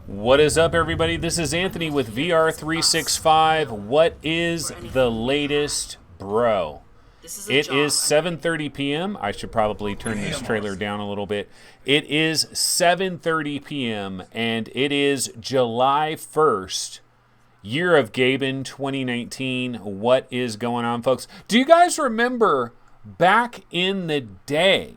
What is up, everybody? This is Anthony with VR 365. What is the latest, bro? It is 7:30 p.m. I should probably turn this trailer down a little bit. It is 7:30 p.m. and it is July 1st, year of Gaben 2019. What is going on, folks? Do you guys remember back in the day,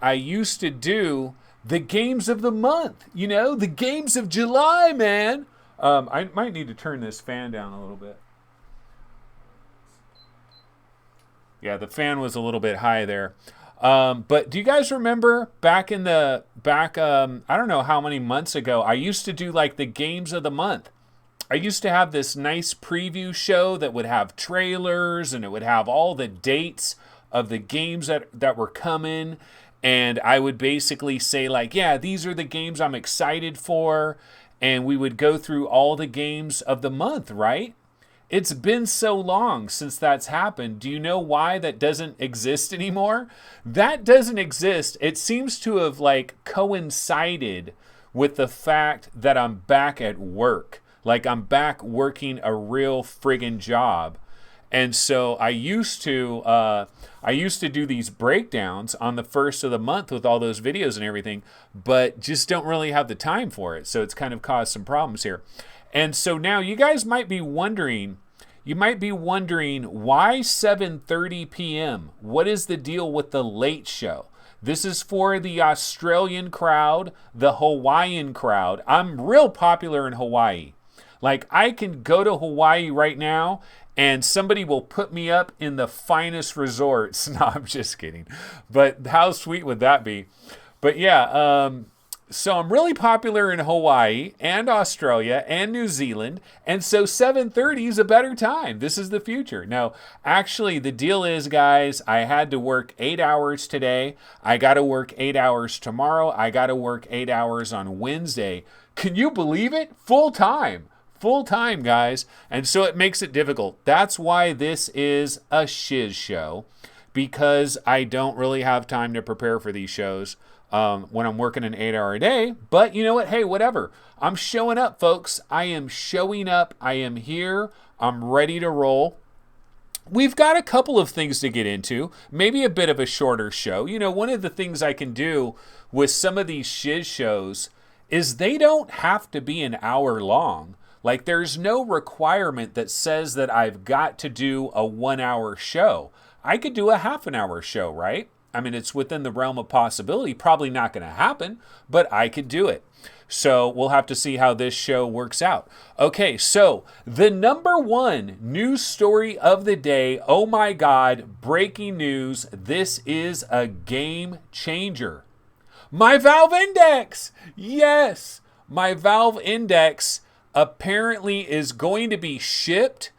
I used to do the games of the month, you know, the games of July, man. I might need to turn this fan down a little bit. Yeah, the fan was a little bit high there. But do you guys remember I don't know how many months ago, I used to do like the games of the month. I used to have this nice preview show that would have trailers and it would have all the dates of the games that were coming. And I would basically say like, yeah, these are the games I'm excited for. And we would go through all the games of the month, right? It's been so long since that's happened. Do you know why that doesn't exist anymore? That doesn't exist. It seems to have like coincided with the fact that I'm back at work. Like I'm back working a real friggin' job. And so I used to do these breakdowns on the first of the month with all those videos and everything, but just don't really have the time for it. So it's kind of caused some problems here. And so now you guys might be wondering, why 7:30 p.m.? What is the deal with the late show? This is for the Australian crowd, the Hawaiian crowd. I'm real popular in Hawaii. Like I can go to Hawaii right now and somebody will put me up in the finest resorts. No, I'm just kidding. But how sweet would that be? But yeah, so I'm really popular in Hawaii and Australia and New Zealand. And so 7:30 is a better time. This is the future. No, actually, the deal is, guys, I had to work 8 hours today. I got to work 8 hours tomorrow. I got to work 8 hours on Wednesday. Can you believe it? Full time, guys. And so it makes it difficult. That's why this is a Shizz show, because I don't really have time to prepare for these shows when I'm working an 8-hour day. But you know what? Hey, whatever. I'm showing up, folks. I am showing up. I am here. I'm ready to roll. We've got a couple of things to get into. Maybe a bit of a shorter show. You know, one of the things I can do with some of these Shizz shows is they don't have to be an hour long. Like there's no requirement that says that I've got to do a 1-hour show. I could do a half an hour show, right? I mean, it's within the realm of possibility. Probably not going to happen, but I could do it. So we'll have to see how this show works out. Okay, so the number one news story of the day. Oh my God, breaking news. This is a game changer. My Valve Index. Yes, my Valve Index apparently is going to be shipped,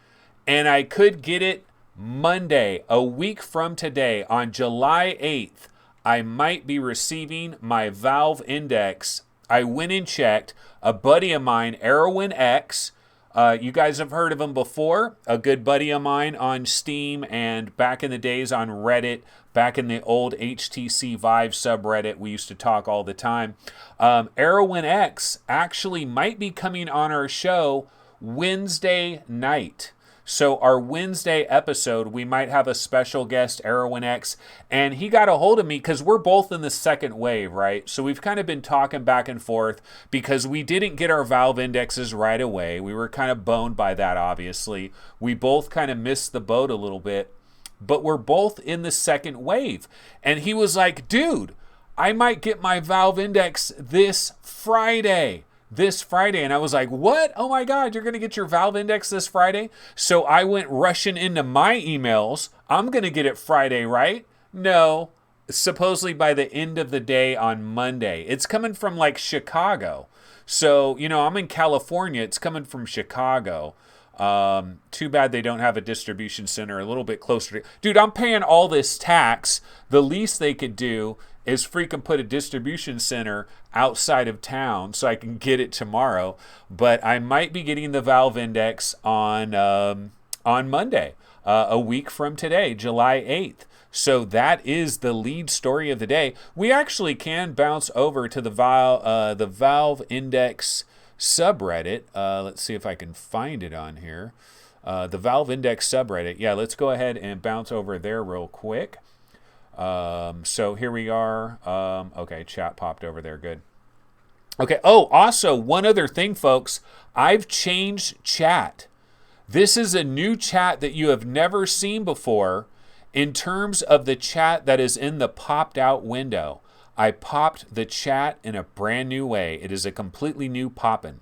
and I could get it Monday, a week from today, on July 8th. I might be receiving my Valve Index. I went and checked. A buddy of mine, Erwin X, you guys have heard of him before. A good buddy of mine on Steam and back in the days on Reddit, back in the old HTC Vive subreddit, we used to talk all the time. Erwin X actually might be coming on our show Wednesday night. So our Wednesday episode, we might have a special guest, Erwin X, and he got a hold of me because we're both in the second wave, right? So we've kind of been talking back and forth because we didn't get our Valve indexes right away. We were kind of boned by that, obviously. We both kind of missed the boat a little bit, but we're both in the second wave. And he was like, dude, I might get my Valve Index this Friday. And I was like, what? Oh my God, you're going to get your Valve Index this Friday? So I went rushing into my emails. I'm going to get it Friday, right? No, supposedly by the end of the day on Monday. It's coming from like Chicago. So, you know, I'm in California. It's coming from Chicago. Too bad they don't have a distribution center a little bit closer to... Dude, I'm paying all this tax. The least they could do is freaking put a distribution center outside of town so I can get it tomorrow. But I might be getting the Valve Index on Monday. a week from today, July 8th. So that is the lead story of the day. We actually can bounce over to the Valve Index subreddit. Let's see if I can find it on here. The Valve Index subreddit. Yeah, let's go ahead and bounce over there real quick. So here we are. Okay, chat popped over there. Good. Okay. Oh, also, one other thing, folks. I've changed chat. This is a new chat that you have never seen before in terms of the chat that is in the popped out window. I popped the chat in a brand new way. It is a completely new poppin'.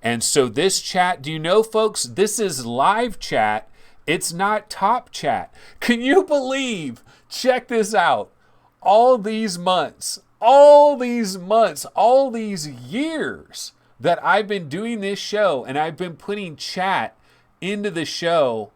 And so this chat, do you know, folks, this is live chat. It's not top chat. Can you believe, check this out, all these months, all these years that I've been doing this show and I've been putting chat into the show,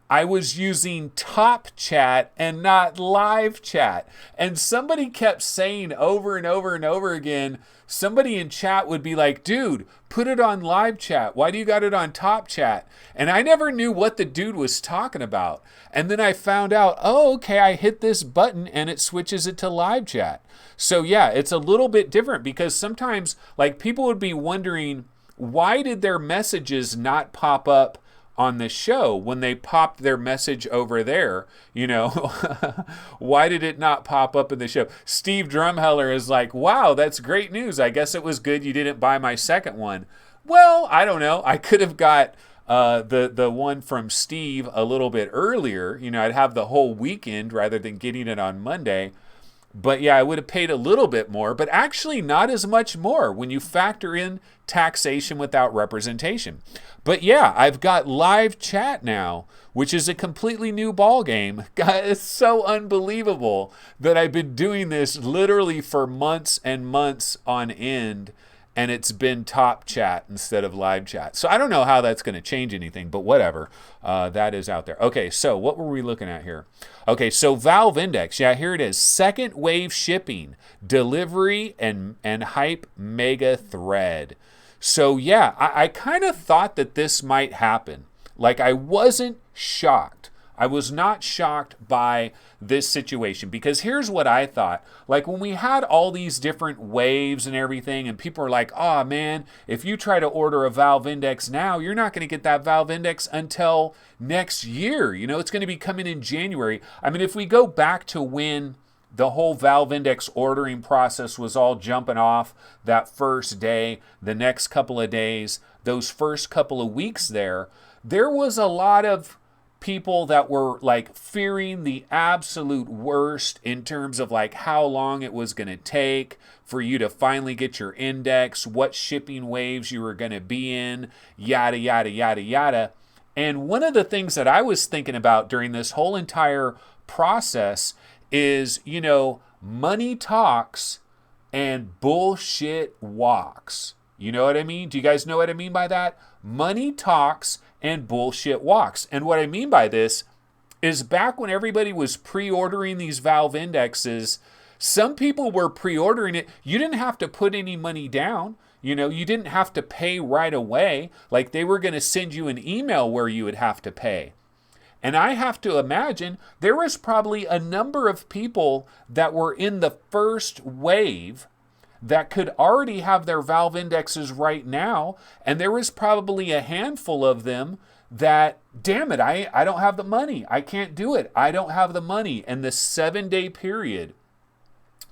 I was using top chat and not live chat. And somebody kept saying over and over and over again, somebody in chat would be like, dude, put it on live chat. Why do you got it on top chat? And I never knew what the dude was talking about. And then I found out, oh, okay, I hit this button and it switches it to live chat. So yeah, it's a little bit different because sometimes like people would be wondering, why did their messages not pop up on the show when they popped their message over there? You know, why did it not pop up in the show? Steve Drumheller is like, wow, that's great news. I guess it was good you didn't buy my second one. Well, I don't know. I could have got the one from Steve a little bit earlier. You know, I'd have the whole weekend rather than getting it on Monday. But yeah, I would have paid a little bit more, but actually not as much more when you factor in taxation without representation. But yeah, I've got live chat now, which is a completely new ball game. God, it's so unbelievable that I've been doing this literally for months and months on end, and it's been top chat instead of live chat. So I don't know how that's going to change anything, but whatever. That is out there. Okay, so what were we looking at here? Okay, so Valve Index. Yeah, here it is. Second wave shipping, delivery, and hype mega thread. So yeah, I kind of thought that this might happen. Like I wasn't shocked. I was not shocked by this situation because here's what I thought. Like when we had all these different waves and everything and people are like, oh man, if you try to order a Valve Index now, you're not going to get that Valve Index until next year. You know, it's going to be coming in January. I mean, if we go back to when the whole Valve Index ordering process was all jumping off that first day, the next couple of days, those first couple of weeks there was a lot of people that were like fearing the absolute worst in terms of like how long it was going to take for you to finally get your index, what shipping waves you were going to be in, yada, yada, yada, yada. And one of the things that I was thinking about during this whole entire process is, you know, money talks and bullshit walks. You know what I mean? Do you guys know what I mean by that? Money talks and bullshit walks. And what I mean by this is back when everybody was pre-ordering these Valve Indexes, some people were pre-ordering it. You didn't have to put any money down. You know, you didn't have to pay right away. Like they were going to send you an email where you would have to pay. And I have to imagine there was probably a number of people that were in the first wave that could already have their Valve Indexes right now. And there was probably a handful of them that, damn it, I don't have the money. I can't do it. I don't have the money. And the 7-day period,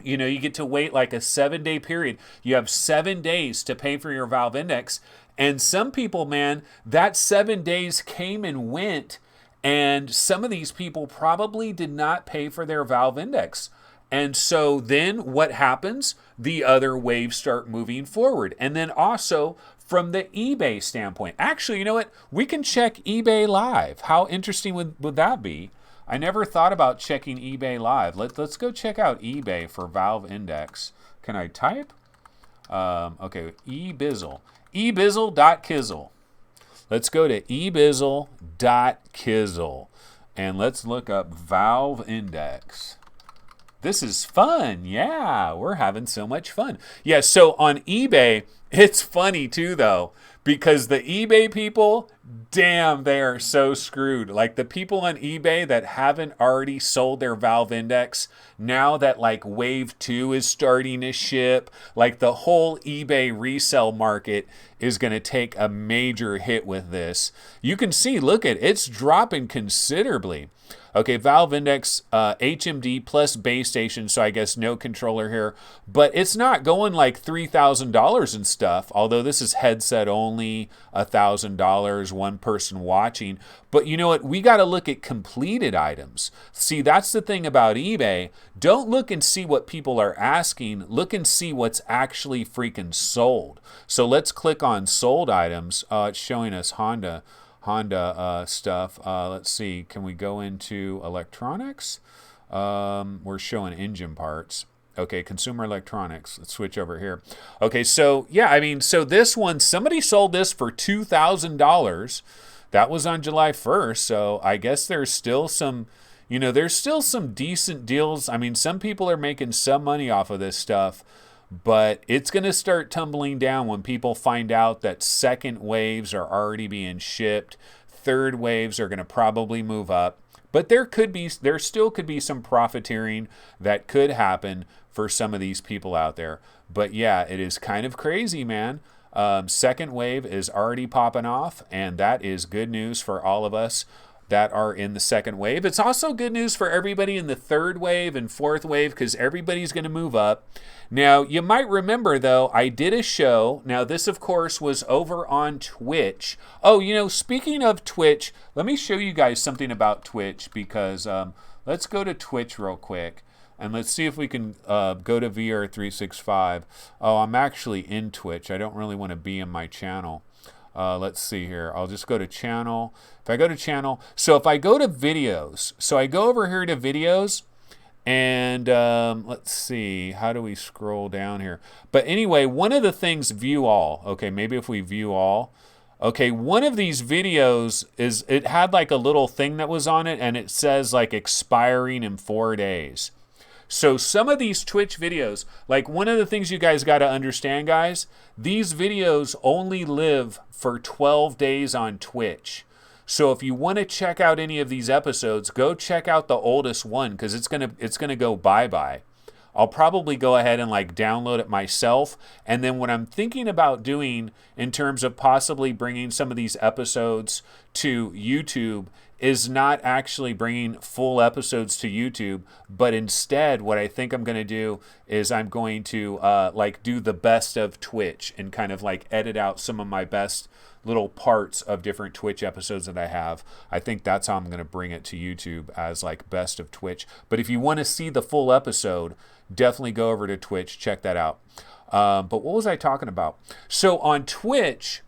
you know, you get to wait like a 7-day period. You have 7 days to pay for your Valve Index. And some people, man, that 7 days came and went. And some of these people probably did not pay for their Valve Index. And so then what happens? The other waves start moving forward. And then also from the eBay standpoint. Actually, you know what? We can check eBay Live. How interesting would that be? I never thought about checking eBay Live. Let's go check out eBay for Valve Index. Can I type? Okay, eBizzle. eBizzle.kizzle. Let's go to eBizzle.kizzle. And let's look up Valve Index. This is fun. Yeah, we're having so much fun. Yeah, so on eBay, it's funny too, though, because the eBay people Damn, they are so screwed. Like the people on eBay that haven't already sold their Valve Index, now that like Wave 2 is starting to ship, like the whole eBay resale market is going to take a major hit with this. You can see, look at it's dropping considerably. Okay, Valve Index, HMD plus base station, so I guess no controller here. But it's not going like $3,000 and stuff, although this is headset only, $1,000, one person watching. But you know what? We got to look at completed items. See, that's the thing about eBay. Don't look and see what people are asking. Look and see what's actually freaking sold. So let's click on sold items. It's showing us Honda stuff. Let's see. Can we go into electronics? We're showing engine parts. Okay, consumer electronics. Let's switch over here. Okay, so yeah, I mean, so this one, somebody sold this for $2,000. That was on July 1st. So I guess there's still some, there's still some decent deals. I mean, some people are making some money off of this stuff. But it's going to start tumbling down when people find out that second waves are already being shipped. Third waves are going to probably move up. But there still could be some profiteering that could happen for some of these people out there. But yeah, it is kind of crazy, man. Second wave is already popping off, and that is good news for all of us that are in the second wave. It's also good news for everybody in the third wave and fourth wave because everybody's going to move up. Now, you might remember, though, I did a show. Now, this, of course, was over on Twitch. Oh, speaking of Twitch, let me show you guys something about Twitch because let's go to Twitch real quick. And let's see if we can go to VR 365. Oh, I'm actually in Twitch. I don't really want to be in my channel. Let's see here. I'll just go to channel. If I go to channel, so if I go to videos, so I go over here to videos, and let's see, how do we scroll down here? But anyway, one of the things, view all. Okay, maybe if we view all. Okay, one of these videos it had like a little thing that was on it, and it says like expiring in 4 days. So some of these Twitch videos, like one of the things you guys got to understand, guys, these videos only live for 12 days on Twitch. So if you want to check out any of these episodes, go check out the oldest one because it's gonna go bye-bye. I'll probably go ahead and like download it myself. And then what I'm thinking about doing in terms of possibly bringing some of these episodes to YouTube is not actually bringing full episodes to YouTube, but instead what I think I'm going to do is I'm going to like do the best of Twitch and kind of like edit out some of my best little parts of different Twitch episodes that I have. I think that's how I'm going to bring it to YouTube as like best of Twitch. But if you want to see the full episode, definitely go over to Twitch, check that out. But what was I talking about? So on Twitch,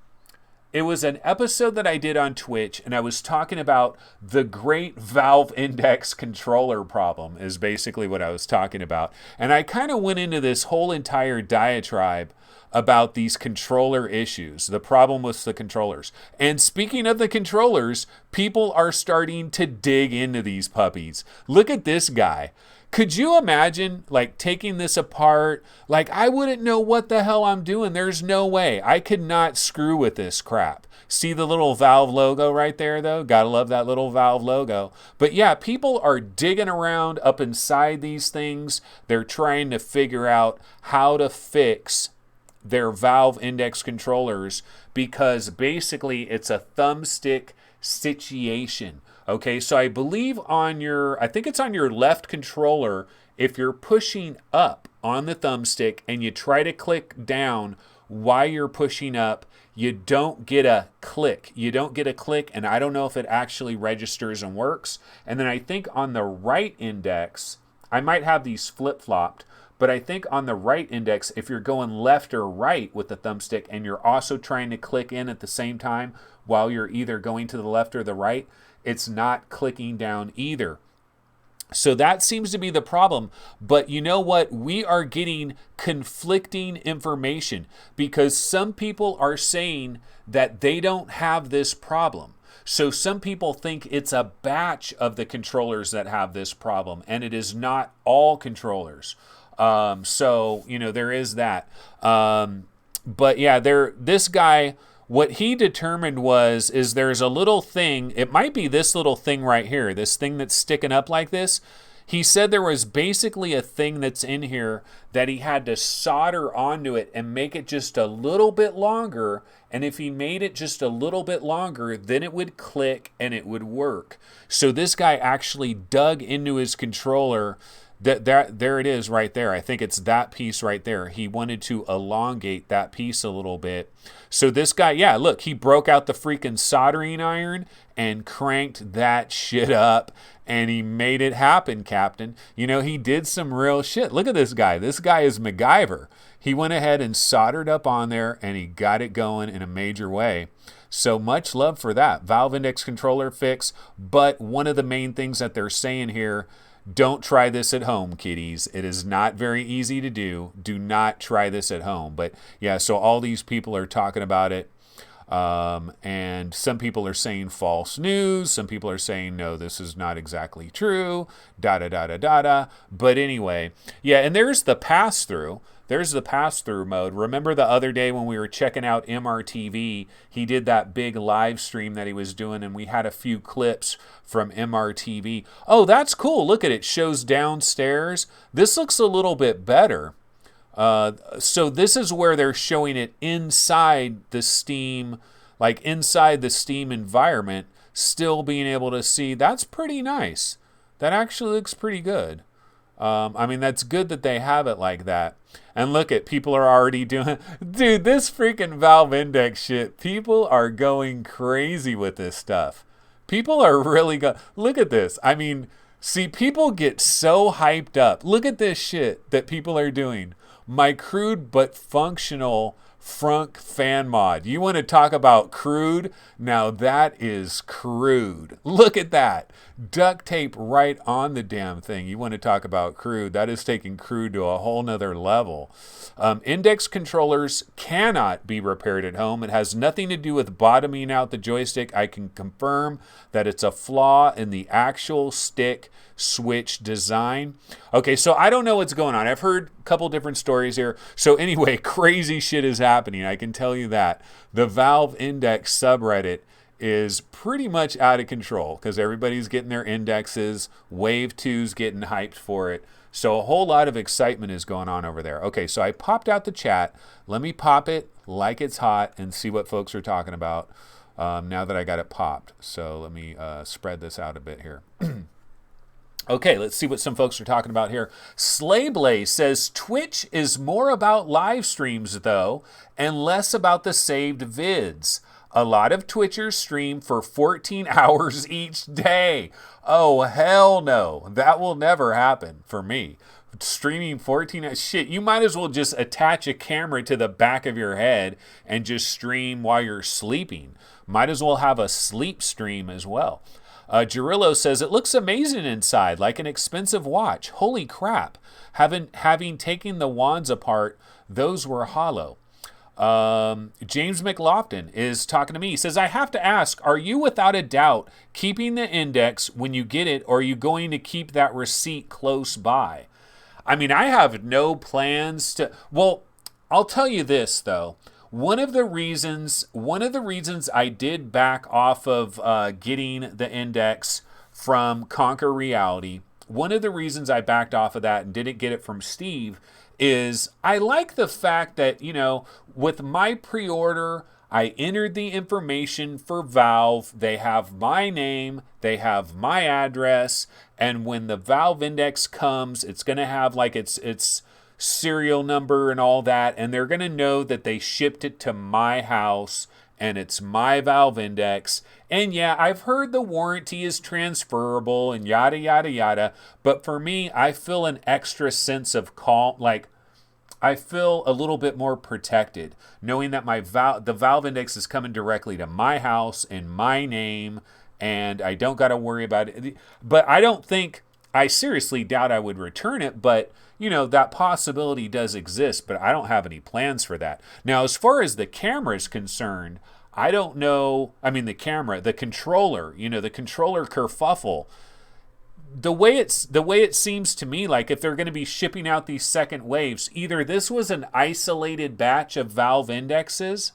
it was an episode that I did on Twitch, and I was talking about the great Valve Index controller problem is basically what I was talking about. And I kind of went into this whole entire diatribe about these controller issues, the problem with the controllers. And speaking of the controllers, people are starting to dig into these puppies. Look at this guy. Could you imagine like taking this apart? Like I wouldn't know what the hell I'm doing. There's no way. I could not screw with this crap. See the little Valve logo right there though? Gotta love that little Valve logo. But yeah, people are digging around up inside these things. They're trying to figure out how to fix their Valve Index controllers because basically it's a thumbstick situation. Okay, so I believe I think it's on your left controller, if you're pushing up on the thumbstick and you try to click down while you're pushing up, you don't get a click. You don't get a click, and I don't know if it actually registers and works. And then I think on the right index, I might have these flip-flopped, but I think on the right index, if you're going left or right with the thumbstick and you're also trying to click in at the same time while you're either going to the left or the right, it's not clicking down either. So that seems to be the problem. But you know what? We are getting conflicting information because some people are saying that they don't have this problem. So some people think it's a batch of the controllers that have this problem, and it is not all controllers. So, there is that. But yeah, this guy what he determined is there's a little thing, it might be this little thing right here, this thing that's sticking up like this. He said there was basically a thing that's in here that he had to solder onto it and make it just a little bit longer. And if he made it just a little bit longer, then it would click and it would work. So this guy actually dug into his controller. There it is right there. I think it's that piece right there. He wanted to elongate that piece a little bit. So this guy, yeah, look, he broke out the freaking soldering iron and cranked that shit up, and he made it happen, Captain. You know, he did some real shit. Look at this guy. This guy is MacGyver. He went ahead and soldered up on there, and he got it going in a major way. So much love for that. Valve Index controller fix, but one of the main things that they're saying here, don't try this at home, kiddies. It is not very easy to do. Do not try this at home. But yeah, so all these people are talking about it. And some people are saying false news. Some people are saying, no, this is not exactly true. Da-da-da-da-da-da. But anyway, yeah, and there's the pass-through. There's the pass-through mode. Remember the other day when we were checking out MRTV, he did that big live stream that he was doing, and we had a few clips from MRTV. Oh, that's cool. Look at it. Shows downstairs. This looks a little bit better. So this is where they're showing it inside the Steam, like inside the Steam environment, still being able to see. That's pretty nice. That actually looks pretty good. I mean, that's good that they have it like that. And look at, people are already doing, dude, this freaking Valve Index shit, people are going crazy with this stuff. People are really look at this. I mean, see, people get so hyped up. Look at this shit that people are doing. My crude but functional Frunk fan mod. You want to talk about crude? Now that is crude. Look at that. Duct tape right on the damn thing. You want to talk about crude? That is taking crude to a whole nother level. Index controllers cannot be repaired at home. It has nothing to do with bottoming out the joystick. I can confirm that it's a flaw in the actual stick switch design. Okay, so I don't know what's going on. I've heard a couple different stories here. So anyway, crazy shit is happening. I can tell you that. The Valve Index subreddit is pretty much out of control because everybody's getting their indexes. Wave 2's getting hyped for it. So a whole lot of excitement is going on over there. Okay, so I popped out the chat. Let me pop it like it's hot and see what folks are talking about now that I got it popped. So let me spread this out a bit here. Okay, let's see what some folks are talking about here. Slayblaze says Twitch is more about live streams, though, and less about the saved vids. A lot of Twitchers stream for 14 hours each day. Oh, hell no. That will never happen for me. Streaming 14 hours. Shit, you might as well just attach a camera to the back of your head and just stream while you're sleeping. Might as well have a sleep stream as well. Girillo says, it looks amazing inside, like an expensive watch. Holy crap. Having taken the wands apart, those were hollow. James McLaughlin is talking to me. He says, I have to ask, are you without a doubt keeping the index when you get it, or are you going to keep that receipt close by? I mean, I have no plans to... Well, I'll tell you this, though. One of the reasons I did back off of getting the index from Conquer Reality, one of the reasons I backed off of that and didn't get it from Steve is I like the fact that, you know, with my pre-order, I entered the information for Valve. They have my name, they have my address, and when the Valve Index comes, it's going to have like its serial number and all that, and they're going to know that they shipped it to my house and it's my Valve Index. And yeah, I've heard the warranty is transferable and yada yada yada, but for me, I feel an extra sense of calm, like I feel a little bit more protected knowing that the Valve Index is coming directly to my house in my name, and I don't got to worry about it. But I seriously doubt I would return it, but you know, that possibility does exist, but I don't have any plans for that. Now, as far as the camera is concerned, I don't know. I mean, the controller, you know, the controller kerfuffle. The way it seems to me, like if they're going to be shipping out these second waves, either this was an isolated batch of Valve Indexes,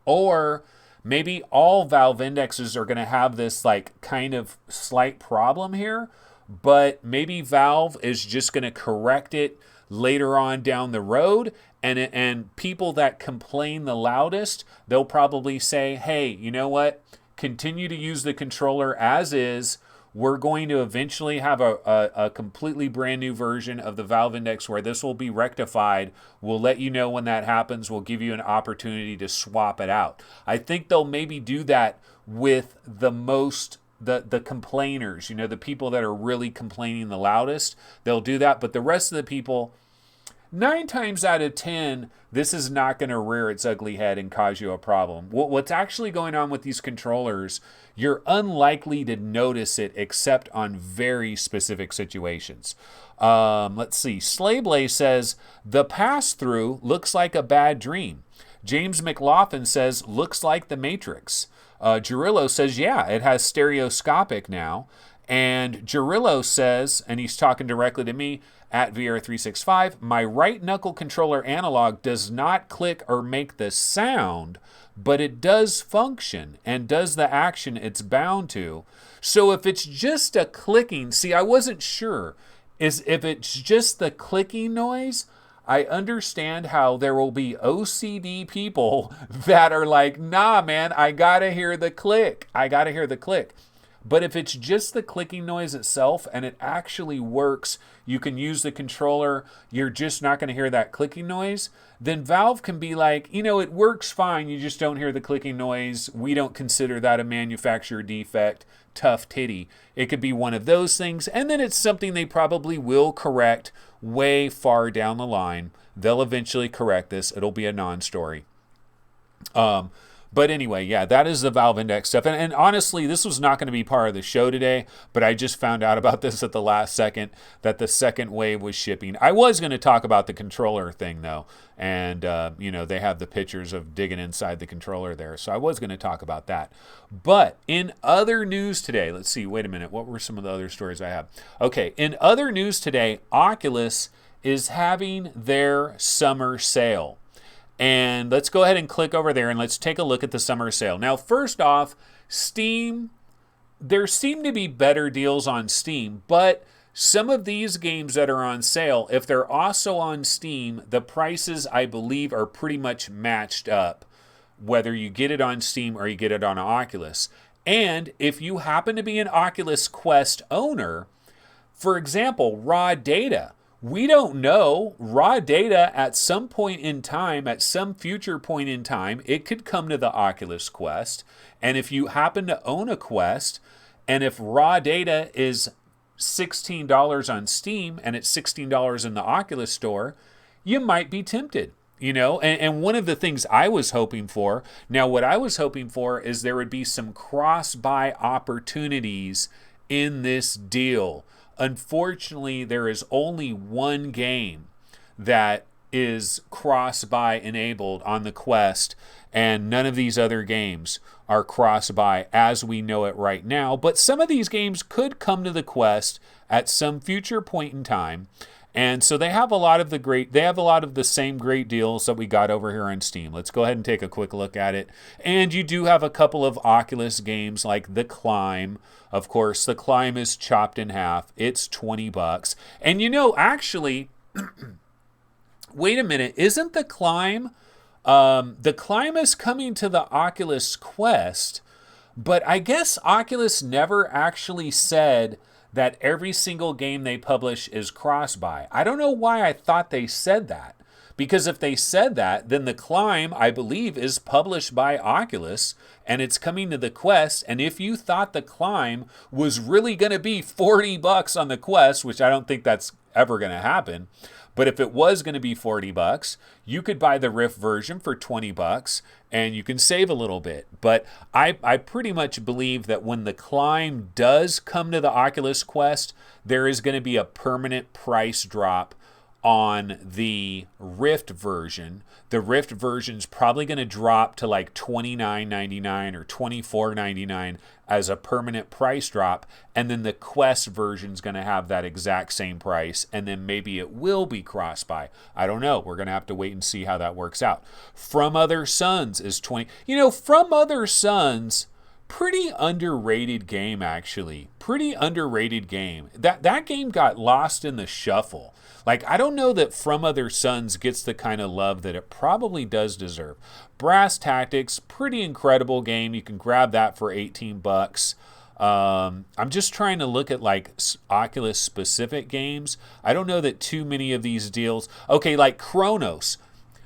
or maybe all Valve indexes are going to have this like kind of slight problem here, but maybe Valve is just going to correct it later on down the road, and people that complain the loudest, they'll probably say, hey, you know what? Continue to use the controller as is. We're going to eventually have a completely brand new version of the Valve Index where this will be rectified. We'll let you know when that happens. We'll give you an opportunity to swap it out. I think they'll maybe do that with the complainers, the people that are really complaining the loudest. They'll do that, but the rest of the people, 9 times out of 10, this is not going to rear its ugly head and cause you a problem. What's actually going on with these controllers, you're unlikely to notice it except on very specific situations. Let's see. Slayblaze says, the pass-through looks like a bad dream. James McLaughlin says, looks like the Matrix. Jarillo says, yeah, it has stereoscopic now. And Jarillo says, and he's talking directly to me, at VR365, my right knuckle controller analog does not click or make the sound, but it does function and does the action it's bound to. So if it's just a clicking, see, I wasn't sure, if it's just the clicking noise, I understand how there will be OCD people that are like, nah, man, I gotta hear the click. But if it's just the clicking noise itself and it actually works, you can use the controller, you're just not going to hear that clicking noise, then Valve can be like, it works fine, you just don't hear the clicking noise. We don't consider that a manufacturer defect, tough titty. It could be one of those things, and then it's something they probably will correct way far down the line. They'll eventually correct this. It'll be a non-story. But anyway, yeah, that is the Valve Index stuff. And honestly, this was not going to be part of the show today, but I just found out about this at the last second, that the second wave was shipping. I was going to talk about the controller thing, though. And, they have the pictures of digging inside the controller there. So I was going to talk about that. But in other news today, let's see, wait a minute. What were some of the other stories I have? Okay, in other news today, Oculus is having their summer sale. And let's go ahead and click over there and let's take a look at the summer sale. Now, first off, Steam, there seem to be better deals on Steam, but some of these games that are on sale, if they're also on Steam, the prices, I believe, are pretty much matched up, whether you get it on Steam or you get it on Oculus. And if you happen to be an Oculus Quest owner, for example, raw data, we don't know. Raw data at some point in time, at some future point in time, it could come to the Oculus Quest. And if you happen to own a Quest, and if raw data is $16 on Steam and it's $16 in the Oculus store, you might be tempted. And one of the things I was hoping for, now what I was hoping for is there would be some cross-buy opportunities in this deal. Unfortunately, there is only one game that is cross-buy enabled on the Quest, and none of these other games are cross-buy as we know it right now. But some of these games could come to the Quest at some future point in time. And so they have a lot of the same great deals that we got over here on Steam. Let's go ahead and take a quick look at it. And you do have a couple of Oculus games like The Climb. Of course, The Climb is chopped in half. It's $20. And actually, wait a minute, isn't The Climb is coming to the Oculus Quest, but I guess Oculus never actually said that every single game they publish is cross-buy. I don't know why I thought they said that. Because if they said that, then The Climb, I believe, is published by Oculus, and it's coming to the Quest. And if you thought The Climb was really going to be $40 on the Quest, which I don't think that's ever going to happen, but if it was going to be $40, you could buy the Rift version for $20, and you can save a little bit. But I pretty much believe that when The Climb does come to the Oculus Quest, there is going to be a permanent price drop on the Rift version. The Rift version's probably going to drop to like $29.99 or $24.99 as a permanent price drop, and then the Quest version's going to have that exact same price, and then maybe it will be cross-buy. I don't know. We're going to have to wait and see how that works out. From Other Suns is 20. From Other Suns, pretty underrated game, actually. Pretty underrated game. That game got lost in the shuffle. Like, I don't know that From Other Suns gets the kind of love that it probably does deserve. Brass Tactics, pretty incredible game. You can grab that for $18. I'm just trying to look at like Oculus specific games. I don't know that too many of these deals. Okay, like Chronos.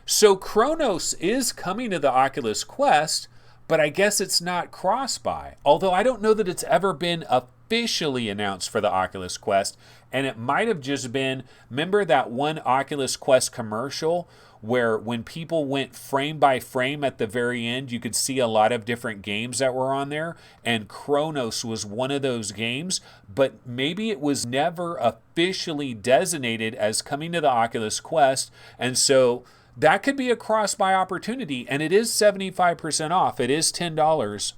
So Chronos is coming to the Oculus Quest, but I guess it's not cross-buy. Although I don't know that it's ever been officially announced for the Oculus Quest, and it might have just been, remember that one Oculus Quest commercial where when people went frame by frame at the very end, you could see a lot of different games that were on there, and Chronos was one of those games, but maybe it was never officially designated as coming to the Oculus Quest, and so that could be a cross-buy opportunity, and it is 75% off. It is $10.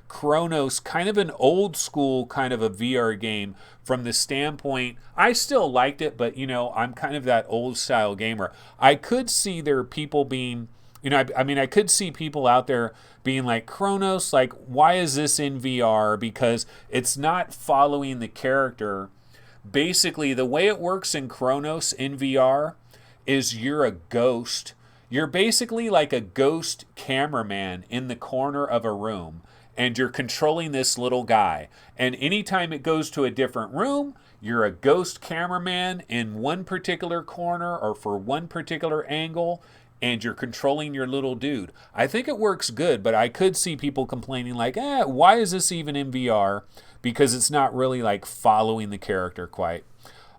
Chronos, kind of an old school kind of a VR game from the standpoint, I still liked it, but I'm kind of that old style gamer. I could see there people being, I could see people out there being like, Chronos, like, why is this in VR? Because it's not following the character. Basically, the way it works in Chronos in VR is you're a ghost. You're basically like a ghost cameraman in the corner of a room, and you're controlling this little guy. And anytime it goes to a different room, you're a ghost cameraman in one particular corner or for one particular angle, and you're controlling your little dude. I think it works good, but I could see people complaining like, why is this even in VR? Because it's not really like following the character quite.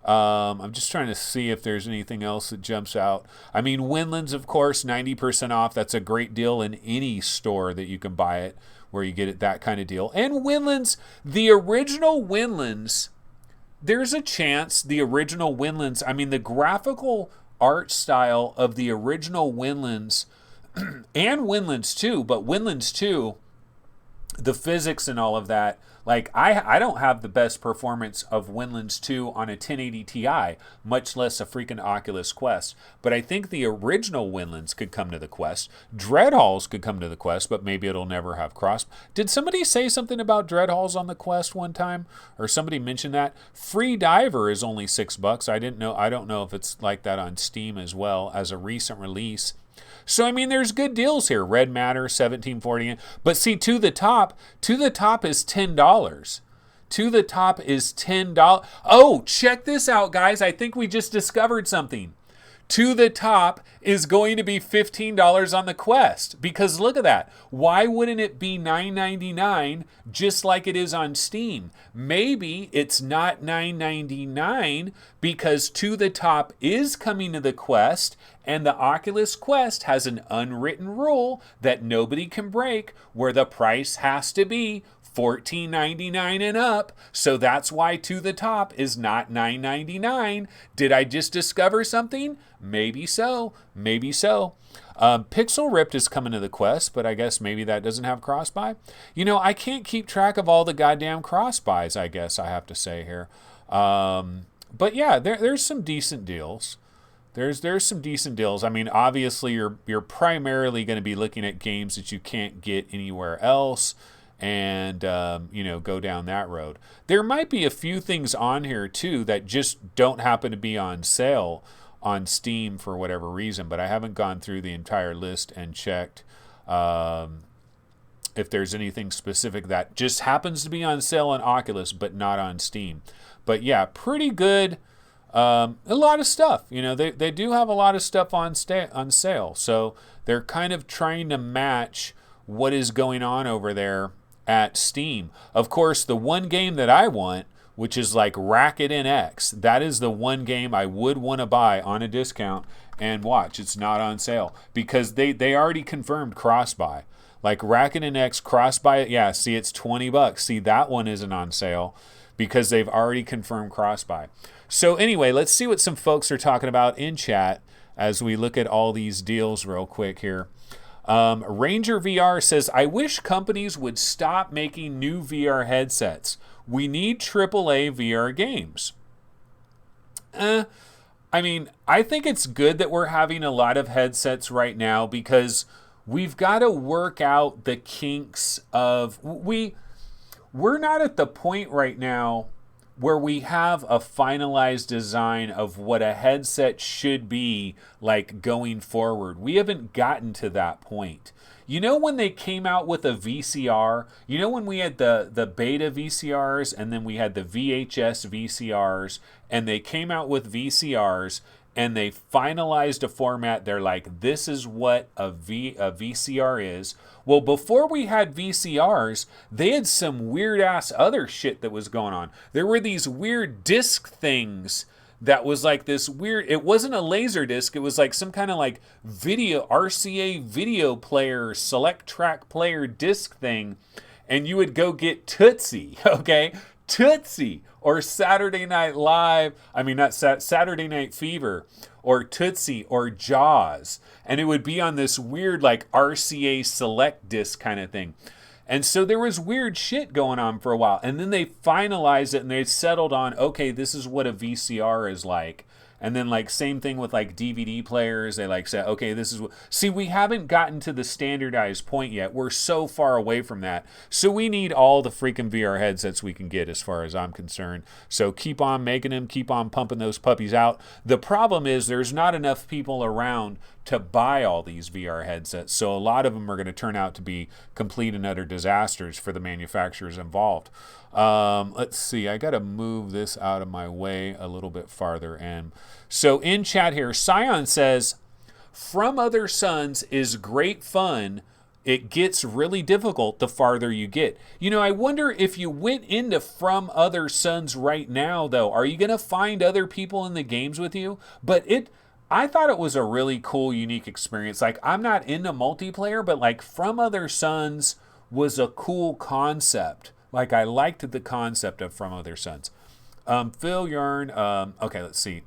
I'm just trying to see if there's anything else that jumps out. I mean, Winlands, of course, 90% off. That's a great deal in any store that you can buy it, where you get it, that kind of deal. And Winlands, the original Winlands, there's a chance the original Winlands, the graphical art style of the original Winlands, and Winlands 2, but Winlands 2, the physics and all of that, like, I don't have the best performance of Winlands 2 on a 1080 Ti, much less a freaking Oculus Quest. But I think the original Winlands could come to the Quest. Dreadhalls could come to the Quest, but maybe it'll never have cross. Did somebody say something about Dreadhalls on the Quest one time? Or somebody mentioned that? Free Diver is only $6. I don't know if it's like that on Steam as well as a recent release. So, there's good deals here. Red Matter, $17.40. But see, To the Top is $10. To the Top is $10. Oh, check this out, guys. I think we just discovered something. To the Top is going to be $15 on the Quest. Because look at that. Why wouldn't it be $9.99 just like it is on Steam? Maybe it's not $9.99 because To the Top is coming to the Quest, and the Oculus Quest has an unwritten rule that nobody can break where the price has to be $14.99 and up. So that's why To the Top is not $9.99. Did I just discover something? Maybe so. Maybe so. Pixel Ripped is coming to the Quest, but I guess maybe that doesn't have cross-buy. I can't keep track of all the goddamn cross-buys, I guess I have to say here. But yeah, there's some decent deals. There's some decent deals. Obviously you're primarily going to be looking at games that you can't get anywhere else, and go down that road. There might be a few things on here too that just don't happen to be on sale on Steam for whatever reason, but I haven't gone through the entire list and checked if there's anything specific that just happens to be on sale on Oculus but not on Steam. But yeah, pretty good. A lot of stuff. They do have a lot of stuff on sale, so they're kind of trying to match what is going on over there at Steam. Of course, the one game that I want, which is like Racket NX, that is the one game I would want to buy on a discount and watch. It's not on sale because they already confirmed cross-buy. Like Racket NX cross-buy, yeah, see, it's $20. See, that one isn't on sale. because they've already confirmed cross-buy. So anyway, let's see what some folks are talking about in chat as we look at all these deals real quick here. Ranger VR says, I wish companies would stop making new VR headsets. We need AAA VR games. I mean, I think it's good that we're having a lot of headsets right now because we've got to work out the kinks of... We're not at the point right now where we have a finalized design of what a headset should be like going forward. We haven't gotten to that point. You know when they came out with a VCR? You know when we had the beta VCRs and then we had the VHS VCRs and they came out with VCRs and they finalized a format. They're like, this is what a VCR is. Well, before we had VCRs, they had some weird-ass other shit that was going on. There were these weird disc things that was like this weird... It wasn't a laser disc. It was like some kind of like video, RCA video player, select track player disc thing. And you would go get Tootsie, okay? Tootsie or Saturday Night Live. I mean, not Saturday Night Fever or Tootsie or Jaws. And it would be on this weird like RCA Select disc kind of thing. And so there was weird shit going on for a while. And then they finalized it and they settled on, okay, this is what a VCR is like. And then like same thing with like DVD players. They like said, okay, this is what... See, we haven't gotten to the standardized point yet. We're so far away from that. So we need all the freaking VR headsets we can get as far as I'm concerned. So keep on making them, keep on pumping those puppies out. The problem is there's not enough people around to buy all these VR headsets. So a lot of them are going to turn out to be complete and utter disasters for the manufacturers involved. Let's see. I got to move this out of my way a little bit farther. And so in chat here, Scion says, From Other Suns is great fun. It gets really difficult the farther you get. You know, I wonder if you went into From Other Suns right now, though, are you going to find other people in the games with you? But I thought it was a really cool, unique experience. Like, I'm not into multiplayer, but like From Other Suns was a cool concept. Like, I liked the concept of From Other Suns. Phil Yarn, okay, let's see.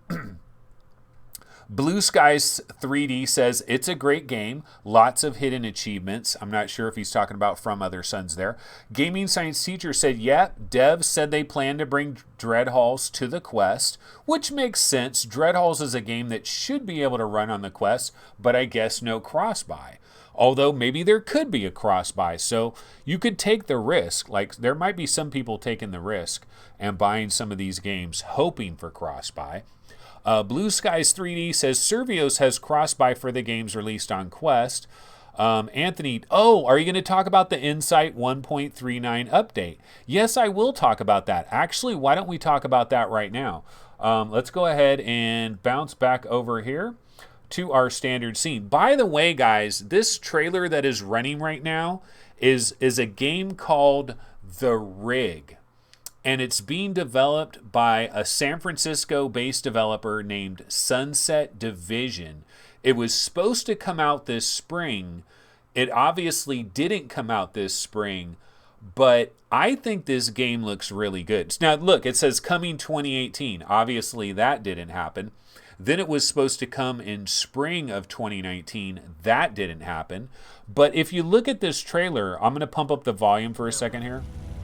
Blue Skies 3D says, it's a great game. Lots of hidden achievements. I'm not sure if he's talking about From Other Suns there. Gaming Science Teacher said, yeah, devs said they plan to bring Dreadhalls to the Quest, which makes sense. Dreadhalls is a game that should be able to run on the Quest, but I guess no cross-buy. Although maybe there could be a cross-buy, so you could take the risk. Like, there might be some people taking the risk and buying some of these games hoping for cross-buy. Blue Skies 3D says Servios has cross-buy for the games released on Quest. Anthony, are you going to talk about the Insight 1.39 update? Yes, I will talk about that. Actually, why don't we talk about that right now? Let's go ahead and bounce back over here to our standard scene. By the way, guys, this trailer that is running right now is a game called The Rig. And it's being developed by a San Francisco-based developer named Sunset Division. It was supposed to come out this spring. It obviously didn't come out this spring, but I think this game looks really good. Now, look, it says coming 2018. Obviously, that didn't happen. Then it was supposed to come in spring of 2019. That didn't happen. But if you look at this trailer, I'm going to pump up the volume for a second here.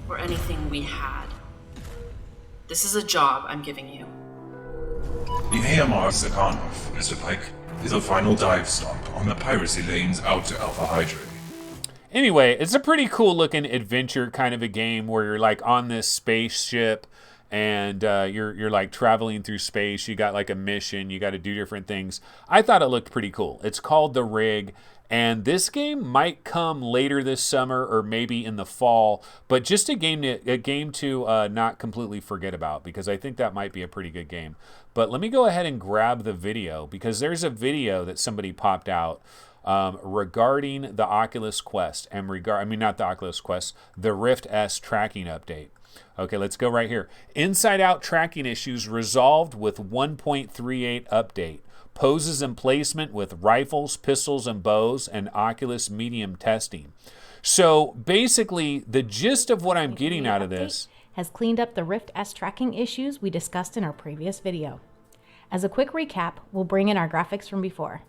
Or anything we had. This is a job I'm giving you. The AMR Zakhanov, Mr. Pike, is a final dive stop on the piracy lanes out to Alpha Hydrae. Anyway, it's a pretty cool looking adventure kind of a game where you're like on this spaceship and you're like traveling through space. You got like a mission. You got to do different things. I thought it looked pretty cool. It's called The Rig. And this game might come later this summer or maybe in the fall, but just a game to not completely forget about, because I think that might be a pretty good game. But let me go ahead and grab the video, because there's a video that somebody popped out regarding the Oculus Quest and not the Oculus Quest, the Rift S tracking update. Okay, let's go right here. Inside Out tracking issues resolved with 1.38 update. Poses and placement with rifles, pistols, and bows, and Oculus medium testing. So basically, the gist of what I'm getting out of this... has cleaned up the Rift S tracking issues we discussed in our previous video. As a quick recap, we'll bring in our graphics from before.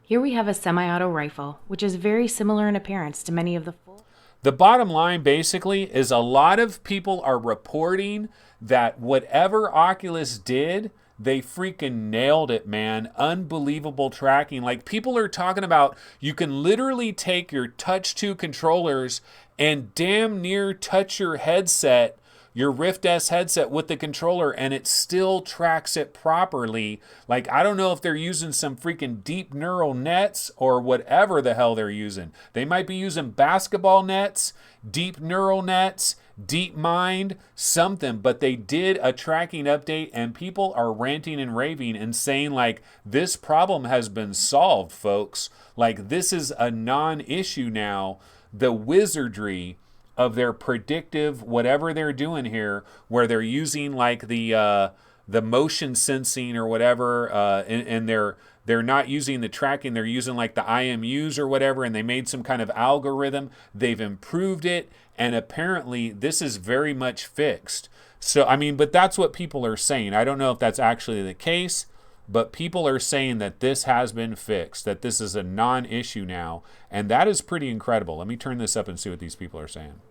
Here we have a semi-auto rifle, which is very similar in appearance to many of the full... The bottom line basically is a lot of people are reporting that whatever Oculus did, they freaking nailed it, man. Unbelievable tracking. Like, people are talking about you can literally take your Touch 2 controllers and damn near touch your headset, your Rift S headset with the controller, and it still tracks it properly. Like, I don't know if they're using some freaking deep neural nets or whatever the hell they're using. They might be using basketball nets, deep neural nets, deep mind, something, but they did a tracking update, and people are ranting and raving and saying, like, this problem has been solved, folks. Like, this is a non-issue now. The wizardry of their predictive, whatever they're doing here, where they're using like the motion sensing or whatever, and they're not using the tracking, they're using like the IMUs or whatever, and they made some kind of algorithm. They've improved it, and apparently this is very much fixed. So, I mean, but that's what people are saying. I don't know if that's actually the case, but people are saying that this has been fixed, that this is a non-issue now, and that is pretty incredible. Let me turn this up and see what these people are saying.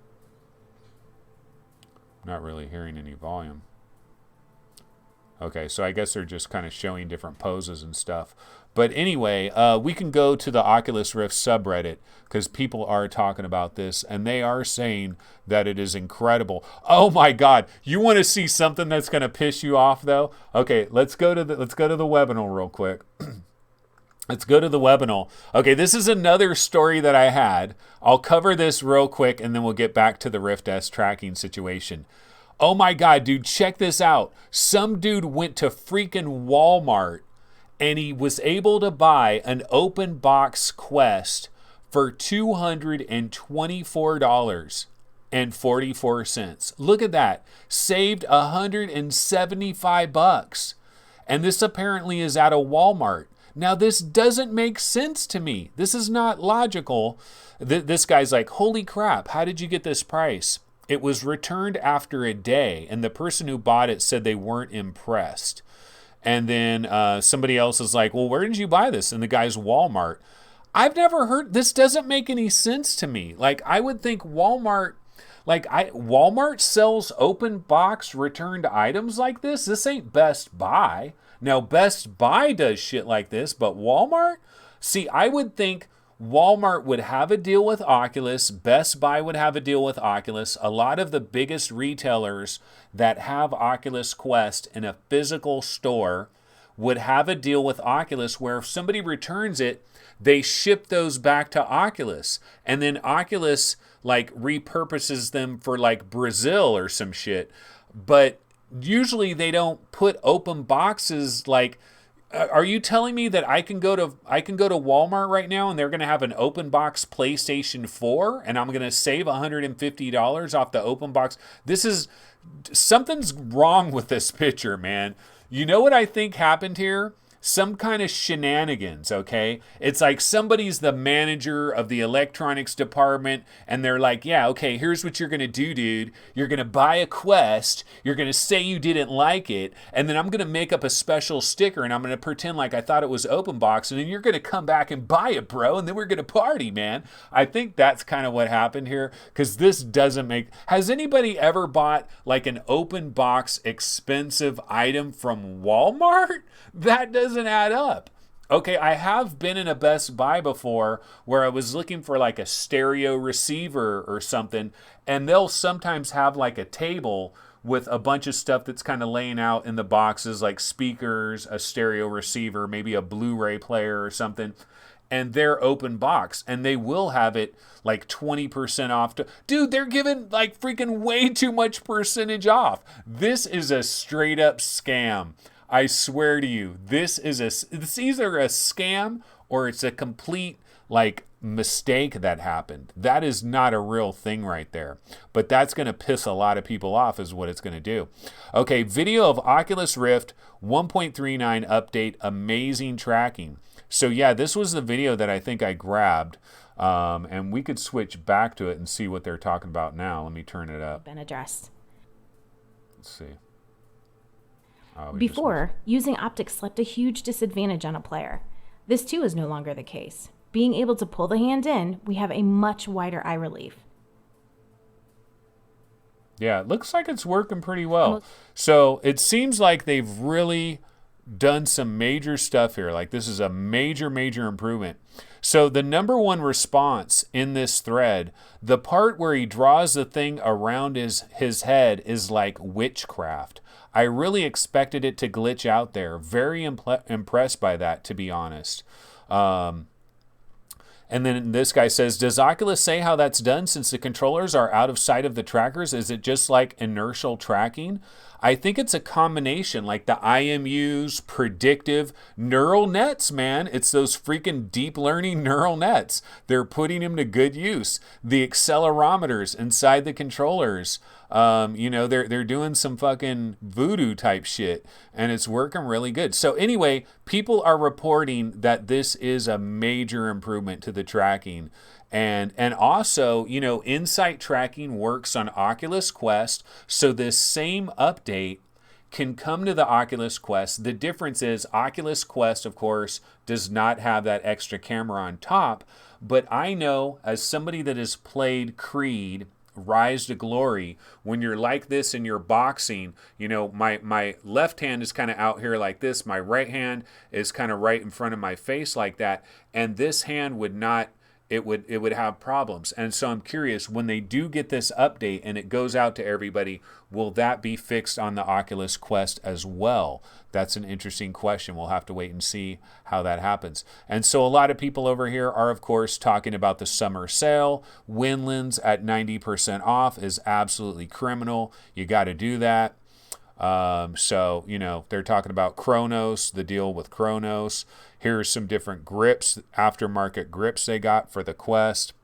Not really hearing any volume. Okay, so I guess they're just kind of showing different poses and stuff. But anyway, we can go to the Oculus Rift subreddit because people are talking about this, and they are saying that it is incredible. Oh my God! You want to see something that's going to piss you off, though? Okay, let's go to the webinar real quick. Let's go to the webinar. Okay, this is another story that I had. I'll cover this real quick, and then we'll get back to the Rift S tracking situation. Oh my God, dude, check this out. Some dude went to freaking Walmart, and he was able to buy an open box Quest for $224.44. Look at that. Saved $175. And this apparently is at a Walmart. Now, this doesn't make sense to me. This is not logical. This guy's like, holy crap, how did you get this price? It was returned after a day, and the person who bought it said they weren't impressed. And then somebody else is like, well, where did you buy this? And the guy's Walmart. I've never heard, this doesn't make any sense to me. Like, I would think Walmart, Walmart sells open box returned items like this. This ain't Best Buy. Now, Best Buy does shit like this, but Walmart? See, I would think Walmart would have a deal with Oculus. Best Buy would have a deal with Oculus. A lot of the biggest retailers that have Oculus Quest in a physical store would have a deal with Oculus where if somebody returns it, they ship those back to Oculus. And then Oculus, repurposes them for, Brazil or some shit. But usually they don't put open boxes are you telling me that I can go to Walmart right now and they're going to have an open box PlayStation 4 and I'm going to save $150 off the open box? Something's wrong with this picture, man. You know what I think happened here? Some kind of shenanigans, okay? It's like somebody's the manager of the electronics department and they're like, yeah, okay, here's what you're going to do, dude. You're going to buy a Quest. You're going to say you didn't like it. And then I'm going to make up a special sticker and I'm going to pretend like I thought it was open box. And then you're going to come back and buy it, bro. And then we're going to party, man. I think that's kind of what happened here because this doesn't make... Has anybody ever bought an open box expensive item from Walmart? That doesn't add up. Okay, I have been in a Best Buy before where I was looking for a stereo receiver or something, and they'll sometimes have a table with a bunch of stuff that's kind of laying out in the boxes, like speakers, a stereo receiver, maybe a Blu-ray player or something, and they're open box, and they will have it 20% off. Dude, they're giving freaking way too much percentage off. This is a straight up scam. I swear to you, it's either a scam or it's a complete mistake that happened. That is not a real thing right there. But that's going to piss a lot of people off is what it's going to do. Okay, video of Oculus Rift 1.39 update, amazing tracking. So yeah, this was the video that I think I grabbed. And we could switch back to it and see what they're talking about now. Let me turn it up. Been addressed. Let's see. Oh, Before, using optics left a huge disadvantage on a player. This too is no longer the case. Being able to pull the hand in, we have a much wider eye relief. Yeah, it looks like it's working pretty well. So it seems like they've really done some major stuff here. Like this is a major, major improvement. So the number one response in this thread, the part where he draws the thing around his head is like witchcraft. I really expected it to glitch out there. Very impressed by that, to be honest. And then this guy says, does Oculus say how that's done since the controllers are out of sight of the trackers? Is it just like inertial tracking? I think it's a combination, like the IMUs, predictive neural nets, man. It's those freaking deep learning neural nets. They're putting them to good use. The accelerometers inside the controllers. They're doing some fucking voodoo type shit, and it's working really good. So anyway, people are reporting that this is a major improvement to the tracking. And also, Insight tracking works on Oculus Quest, so this same update can come to the Oculus Quest. The difference is Oculus Quest, of course, does not have that extra camera on top, but I know as somebody that has played Creed Rise to Glory, when you're like this and you're boxing, my left hand is kind of out here like this, my right hand is kind of right in front of my face like that, and this hand would not, it would have problems. And so I'm curious, when they do get this update and it goes out to everybody, will that be fixed on the Oculus Quest as well? That's an interesting question. We'll have to wait and see how that happens. And so a lot of people over here are, of course, talking about the summer sale. Winlands at 90% off is absolutely criminal. You got to do that. They're talking about Chronos, the deal with Chronos. Here's some different grips, aftermarket grips they got for the Quest.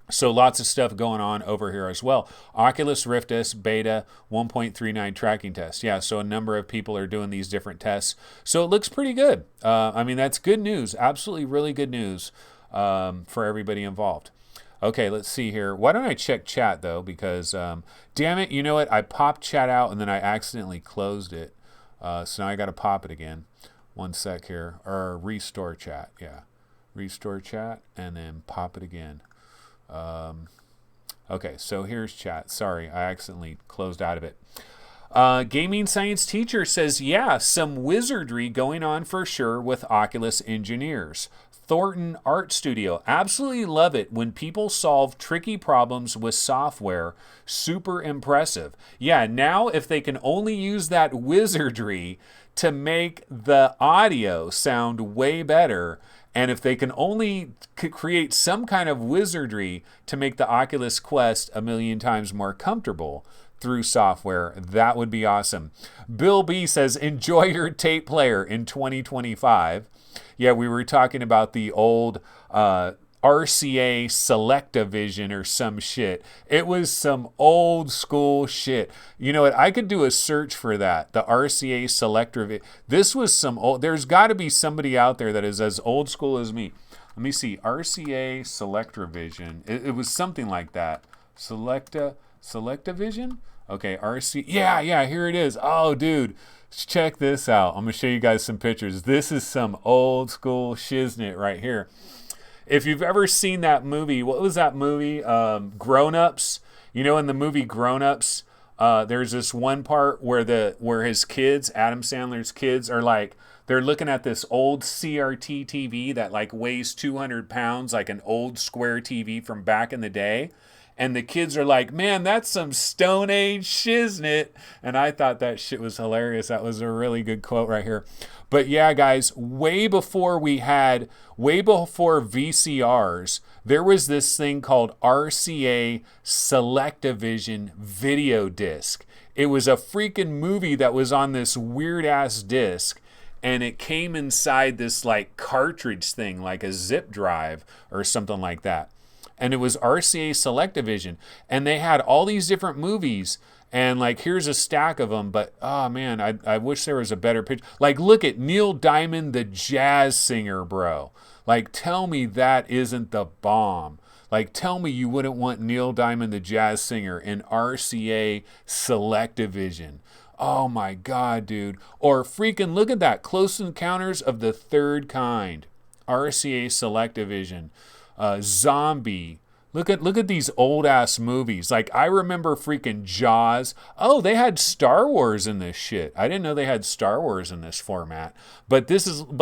So lots of stuff going on over here as well. Oculus Rift S beta 1.39 tracking test. Yeah, so a number of people are doing these different tests. So it looks pretty good. That's good news. Absolutely really good news for everybody involved. Okay, let's see here. Why don't I check chat, though? Because, damn it, you know what? I popped chat out, and then I accidentally closed it. So now I got to pop it again. One sec here. Or restore chat. Yeah. Restore chat, and then pop it again. Okay, so here's chat. Sorry, I accidentally closed out of it. Gaming Science Teacher says, yeah, some wizardry going on for sure with Oculus engineers. Thornton Art Studio. Absolutely love it when people solve tricky problems with software. Super impressive. Yeah, now if they can only use that wizardry to make the audio sound way better, and if they can only create some kind of wizardry to make the Oculus Quest a million times more comfortable through software, that would be awesome. Bill B says, enjoy your tape player in 2025. Yeah, we were talking about the old RCA Select Division or some shit. It was some old school shit. You know what? I could do a search for that. The RCA Select Division. This was some old. There's got to be somebody out there that is as old school as me. Let me see. RCA Select Division. It was something like that. Select Division? Okay, RC. Yeah, here it is. Oh, dude. Check this out. I'm going to show you guys some pictures. This is some old school shiznit right here. If you've ever seen that movie, what was that movie? Grown Ups. In the movie Grown Ups, there's this one part where his kids, Adam Sandler's kids, are like, they're looking at this old CRT TV that like weighs 200 pounds, like an old square TV from back in the day. And the kids are like, man, that's some Stone Age shiznit. And I thought that shit was hilarious. That was a really good quote right here. But yeah, guys, way before VCRs, there was this thing called RCA Select Division video disc. It was a freaking movie that was on this weird ass disc. And it came inside this like cartridge thing, like a zip drive or something like that. And it was RCA Select Division. And they had all these different movies. And like, here's a stack of them. But, oh man, I wish there was a better picture. Like, look at Neil Diamond, the jazz singer, bro. Like, tell me that isn't the bomb. Like, tell me you wouldn't want Neil Diamond, the jazz singer, in RCA Select Division. Oh my God, dude. Or freaking look at that. Close Encounters of the Third Kind. RCA Select Division. Zombie. Look at these old ass movies. Like, I remember freaking Jaws. Oh, they had Star Wars in this shit. I didn't know they had Star Wars in this format. But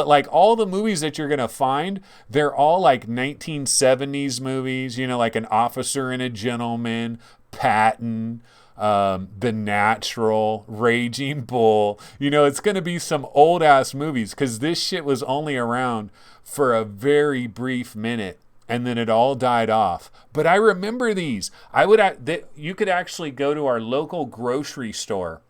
like all the movies that you're gonna find, they're all like 1970s movies, you know, like An Officer and a Gentleman, Patton, The Natural, Raging Bull. You know, it's gonna be some old ass movies because this shit was only around for a very brief minute. And then it all died off. But I remember these. You could actually go to our local grocery store.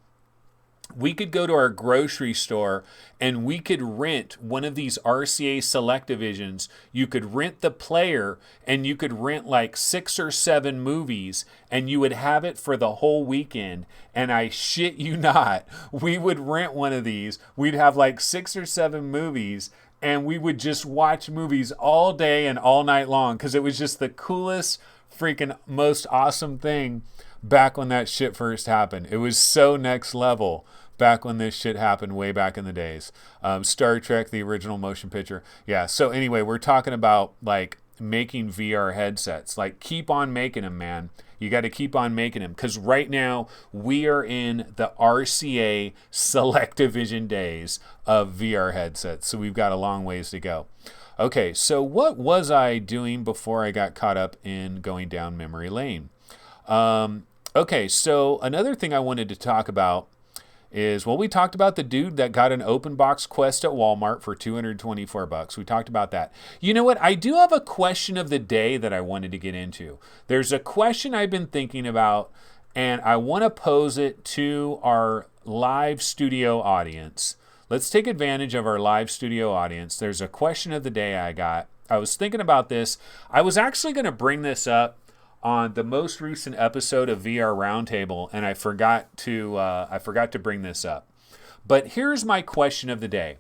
We could go to our grocery store and we could rent one of these RCA Select Divisions. You could rent the player and you could rent like 6 or 7 movies and you would have it for the whole weekend. And I shit you not, we would rent one of these. We'd have like 6 or 7 movies. And we would just watch movies all day and all night long because it was just the coolest, freaking most awesome thing back when that shit first happened. It was so next level back when this shit happened way back in the days. Star Trek, the original motion picture. Yeah, so anyway, we're talking about like making VR headsets. Like, keep on making them, man. You got to keep on making them because right now we are in the RCA Select Division days of VR headsets. So we've got a long ways to go. Okay, so what was I doing before I got caught up in going down memory lane? Okay, so another thing I wanted to talk about is, well, we talked about the dude that got an open box Quest at Walmart for $224. We talked about that. You know what? I do have a question of the day that I wanted to get into. There's a question I've been thinking about, and I want to pose it to our live studio audience. Let's take advantage of our live studio audience. There's a question of the day I got. I was thinking about this. I was actually going to bring this up on the most recent episode of VR Roundtable, and I forgot to bring this up. But here's my question of the day.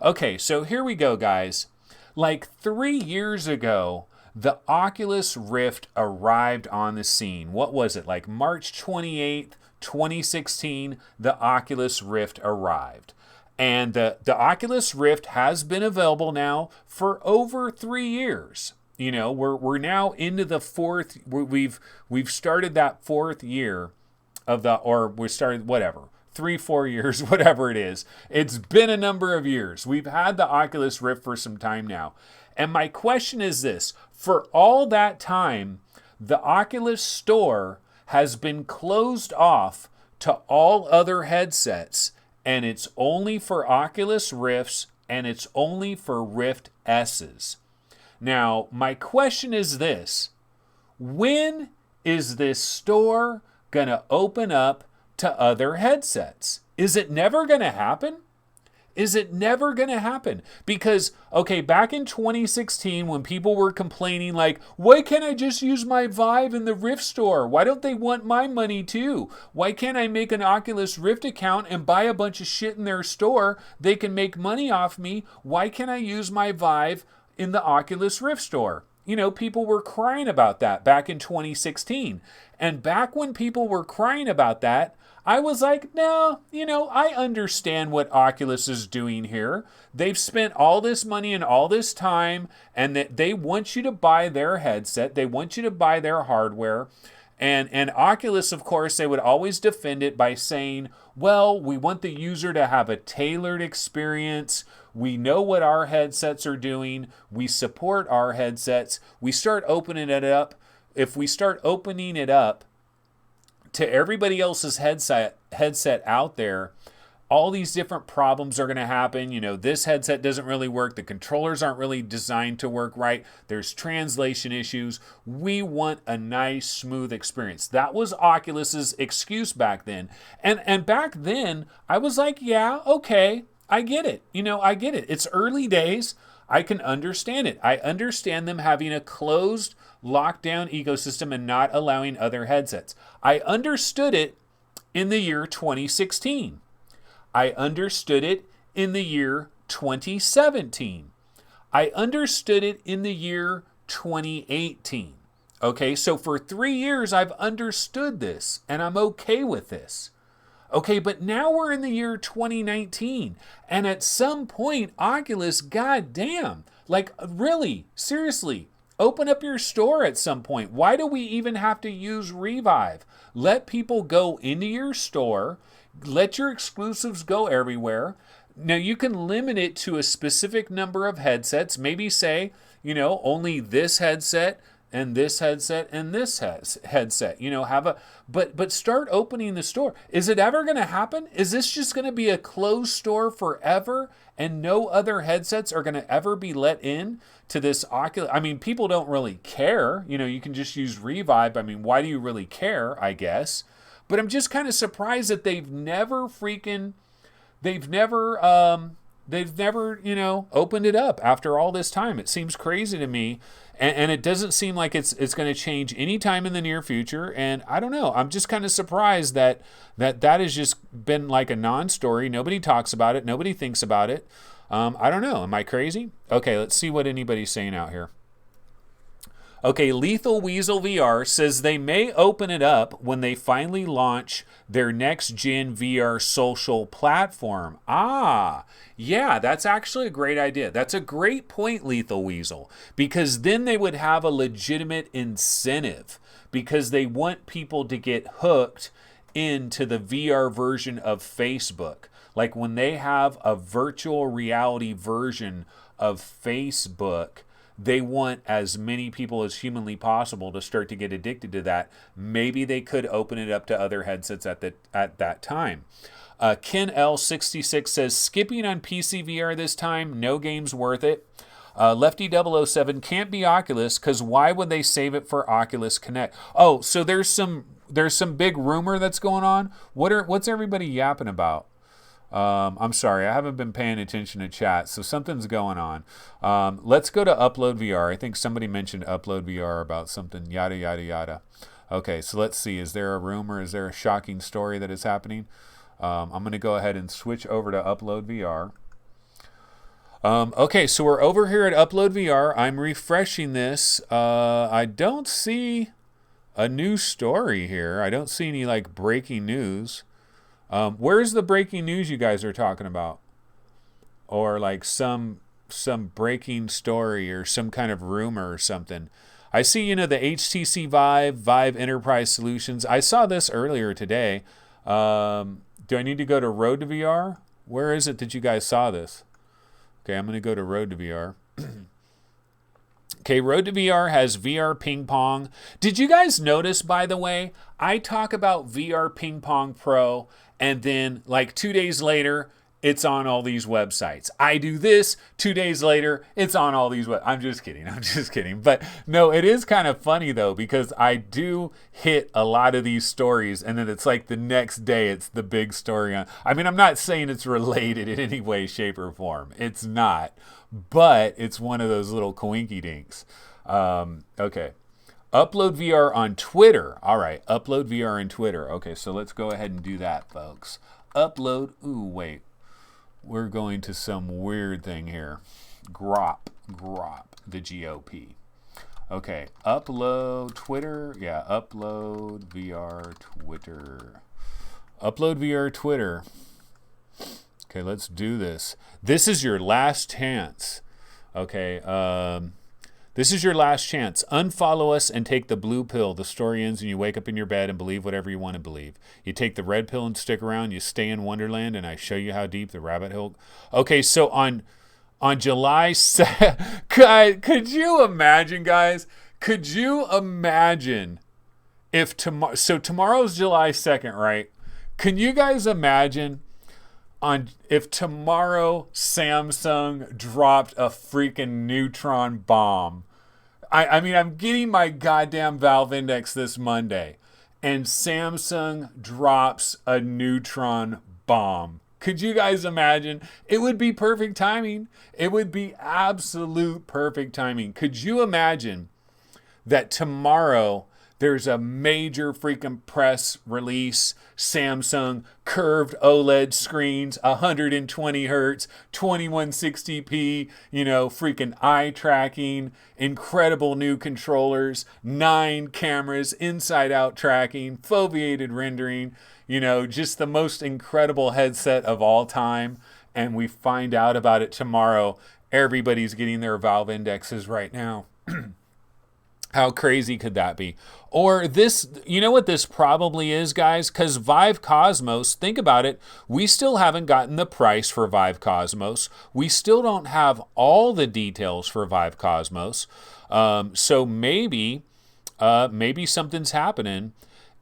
Okay, so here we go, guys. Like 3 years ago, the Oculus Rift arrived on the scene. What was it? Like March 28th, 2016, the Oculus Rift arrived. And the Oculus Rift has been available now for over 3 years. You know, we're now into the fourth. We've started that 4th year of we started 3-4 years, whatever it is. It's been a number of years. We've had the Oculus Rift for some time now, and my question is this: for all that time, the Oculus Store has been closed off to all other headsets, and it's only for Oculus Rifts and it's only for Rift S's. Now, my question is this: when is this store going to open up to other headsets? Is it never going to happen? Is it never going to happen? Because, okay, back in 2016 when people were complaining like, why can't I just use my Vive in the Rift store? Why don't they want my money too? Why can't I make an Oculus Rift account and buy a bunch of shit in their store? They can make money off me. Why can't I use my Vive in the Oculus Rift store? You know, people were crying about that back in 2016. And back when people were crying about that, I was like, no, you know, I understand what Oculus is doing here. They've spent all this money and all this time, and that they want you to buy their headset. They want you to buy their hardware. And Oculus, of course, they would always defend it by saying, well, we want the user to have a tailored experience. We know what our headsets are doing. We support our headsets. We start opening it up. If we start opening it up to everybody else's headset out there, all these different problems are going to happen. You know, this headset doesn't really work. The controllers aren't really designed to work right. There's translation issues. We want a nice, smooth experience. That was Oculus's excuse back then. And back then, I was like, yeah, okay, I get it. You know, I get it. It's early days. I can understand it. I understand them having a closed, lockdown ecosystem and not allowing other headsets. I understood it in the year 2016. I understood it in the year 2017. I understood it in the year 2018. Okay, so for 3 years I've understood this and I'm okay with this. Okay, but now we're in the year 2019, and at some point, Oculus, goddamn, like really, seriously, open up your store at some point. Why do we even have to use Revive? Let people go into your store, let your exclusives go everywhere. Now you can limit it to a specific number of headsets, maybe say, only this headset and this headset and this headset, but start opening the store. Is it ever going to happen? Is this just going to be a closed store forever and no other headsets are going to ever be let in to this Oculus? I mean, people don't really care. You can just use Revive. I mean, why do you really care, I guess? But I'm just kind of surprised that they've never opened it up after all this time. It seems crazy to me. And it doesn't seem like it's going to change anytime in the near future. And I don't know. I'm just kind of surprised that has just been like a non-story. Nobody talks about it. Nobody thinks about it. I don't know. Am I crazy? Okay, let's see what anybody's saying out here. Okay, Lethal Weasel VR says they may open it up when they finally launch their next-gen VR social platform. Yeah, that's actually a great idea. That's a great point, Lethal Weasel, because then they would have a legitimate incentive because they want people to get hooked into the VR version of Facebook. Like when they have a virtual reality version of Facebook, they want as many people as humanly possible to start to get addicted to that. Maybe they could open it up to other headsets at that time. Ken L66 says, skipping on PC VR this time, no game's worth it. Lefty007 can't be Oculus because why would they save it for Oculus Connect? Oh, so there's some big rumor that's going on. What's everybody yapping about? I'm sorry, I haven't been paying attention to chat, so something's going on. Let's go to Upload VR. I think somebody mentioned Upload VR about something, yada, yada, yada. Okay, so let's see. Is there a rumor? Is there a shocking story that is happening? I'm going to go ahead and switch over to Upload VR. Okay, so we're over here at Upload VR. I'm refreshing this. I don't see a new story here. I don't see any like breaking news. Where's the breaking news you guys are talking about? Or like some breaking story or some kind of rumor or something. I see, the HTC Vive Enterprise Solutions. I saw this earlier today. Do I need to go to Road to VR? Where is it that you guys saw this? Okay, I'm going to go to Road to VR. Okay, Road to VR has VR Ping Pong. Did you guys notice, by the way, I talk about VR Ping Pong Pro, and then like 2 days later, it's on all these websites. I do this, 2 days later, it's on all these websites. I'm just kidding. But no, it is kind of funny though, because I do hit a lot of these stories, and then it's like the next day, it's the big story on. I mean, I'm not saying it's related in any way, shape, or form. It's not. But it's one of those little coinky dinks. Okay. Upload VR on Twitter. All right. Upload VR on Twitter. Okay, so let's go ahead and do that, folks. Upload. Ooh, wait. We're going to some weird thing here. Grop, the GOP. Okay. Upload Twitter. Yeah, upload VR Twitter. Upload VR Twitter. Okay, let's do this. This is your last chance. Okay, this is your last chance. Unfollow us and take the blue pill. The story ends and you wake up in your bed and believe whatever you want to believe. You take the red pill and stick around. You stay in Wonderland and I show you how deep the rabbit hole. Okay, so on July 2nd, could you imagine, guys? Could you imagine if tomorrow? So tomorrow's July 2nd, right? Can you guys imagine? If tomorrow Samsung dropped a freaking neutron bomb. I mean, I'm getting my goddamn Valve Index this Monday, and Samsung drops a neutron bomb. Could you guys imagine? It would be perfect timing. It would be absolute perfect timing. Could you imagine that tomorrow There's a major freaking press release. Samsung curved OLED screens, 120 hertz, 2160p, freaking eye tracking, incredible new controllers, 9 cameras, inside out tracking, foveated rendering, just the most incredible headset of all time. And we find out about it tomorrow. Everybody's getting their Valve indexes right now. How crazy could that be? Or this, what this probably is, guys? Because Vive Cosmos, think about it, we still haven't gotten the price for Vive Cosmos. We still don't have all the details for Vive Cosmos. So maybe something's happening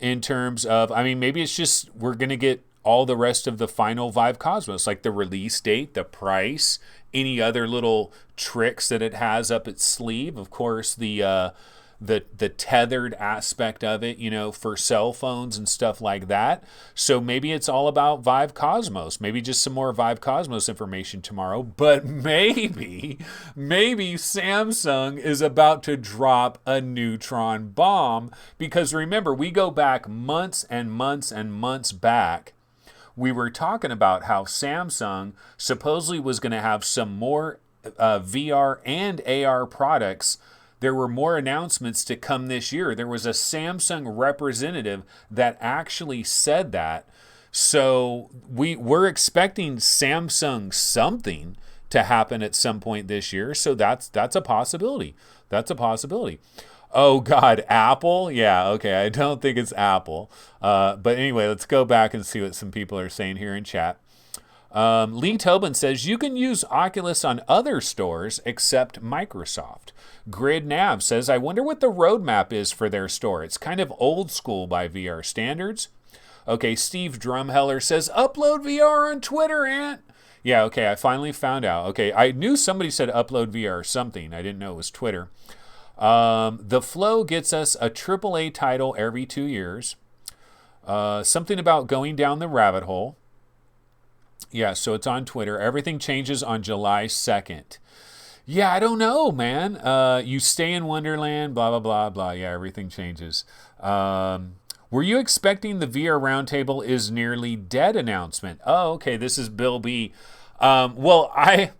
in terms of, maybe it's just we're going to get all the rest of the final Vive Cosmos, like the release date, the price, any other little tricks that it has up its sleeve. Of course, the tethered aspect of it, for cell phones and stuff like that. So maybe it's all about Vive Cosmos. Maybe just some more Vive Cosmos information tomorrow. But maybe Samsung is about to drop a neutron bomb. Because remember, we go back months and months and months back. We were talking about how Samsung supposedly was going to have some more VR and AR products. There were more announcements to come this year. There was a Samsung representative that actually said that. So we're expecting Samsung something to happen at some point this year. So that's a possibility. That's a possibility. Oh, God, Apple? Yeah, okay, I don't think it's Apple. But anyway, let's go back and see what some people are saying here in chat. Lee Tobin says, you can use Oculus on other stores except Microsoft. Grid Nav says, I wonder what the roadmap is for their store. It's kind of old school by VR standards. Okay, Steve Drumheller says, upload VR on Twitter, Ant. Yeah, okay, I finally found out. Okay, I knew somebody said upload VR or something. I didn't know it was Twitter. The Flow gets us a AAA title every 2 years. Something about going down the rabbit hole. Yeah, so it's on Twitter. Everything changes on July 2nd. Yeah, I don't know, man. You stay in Wonderland, blah, blah, blah, blah. Yeah, everything changes. Were you expecting the VR Roundtable is nearly dead announcement? Oh, okay, this is Bill B. Well, I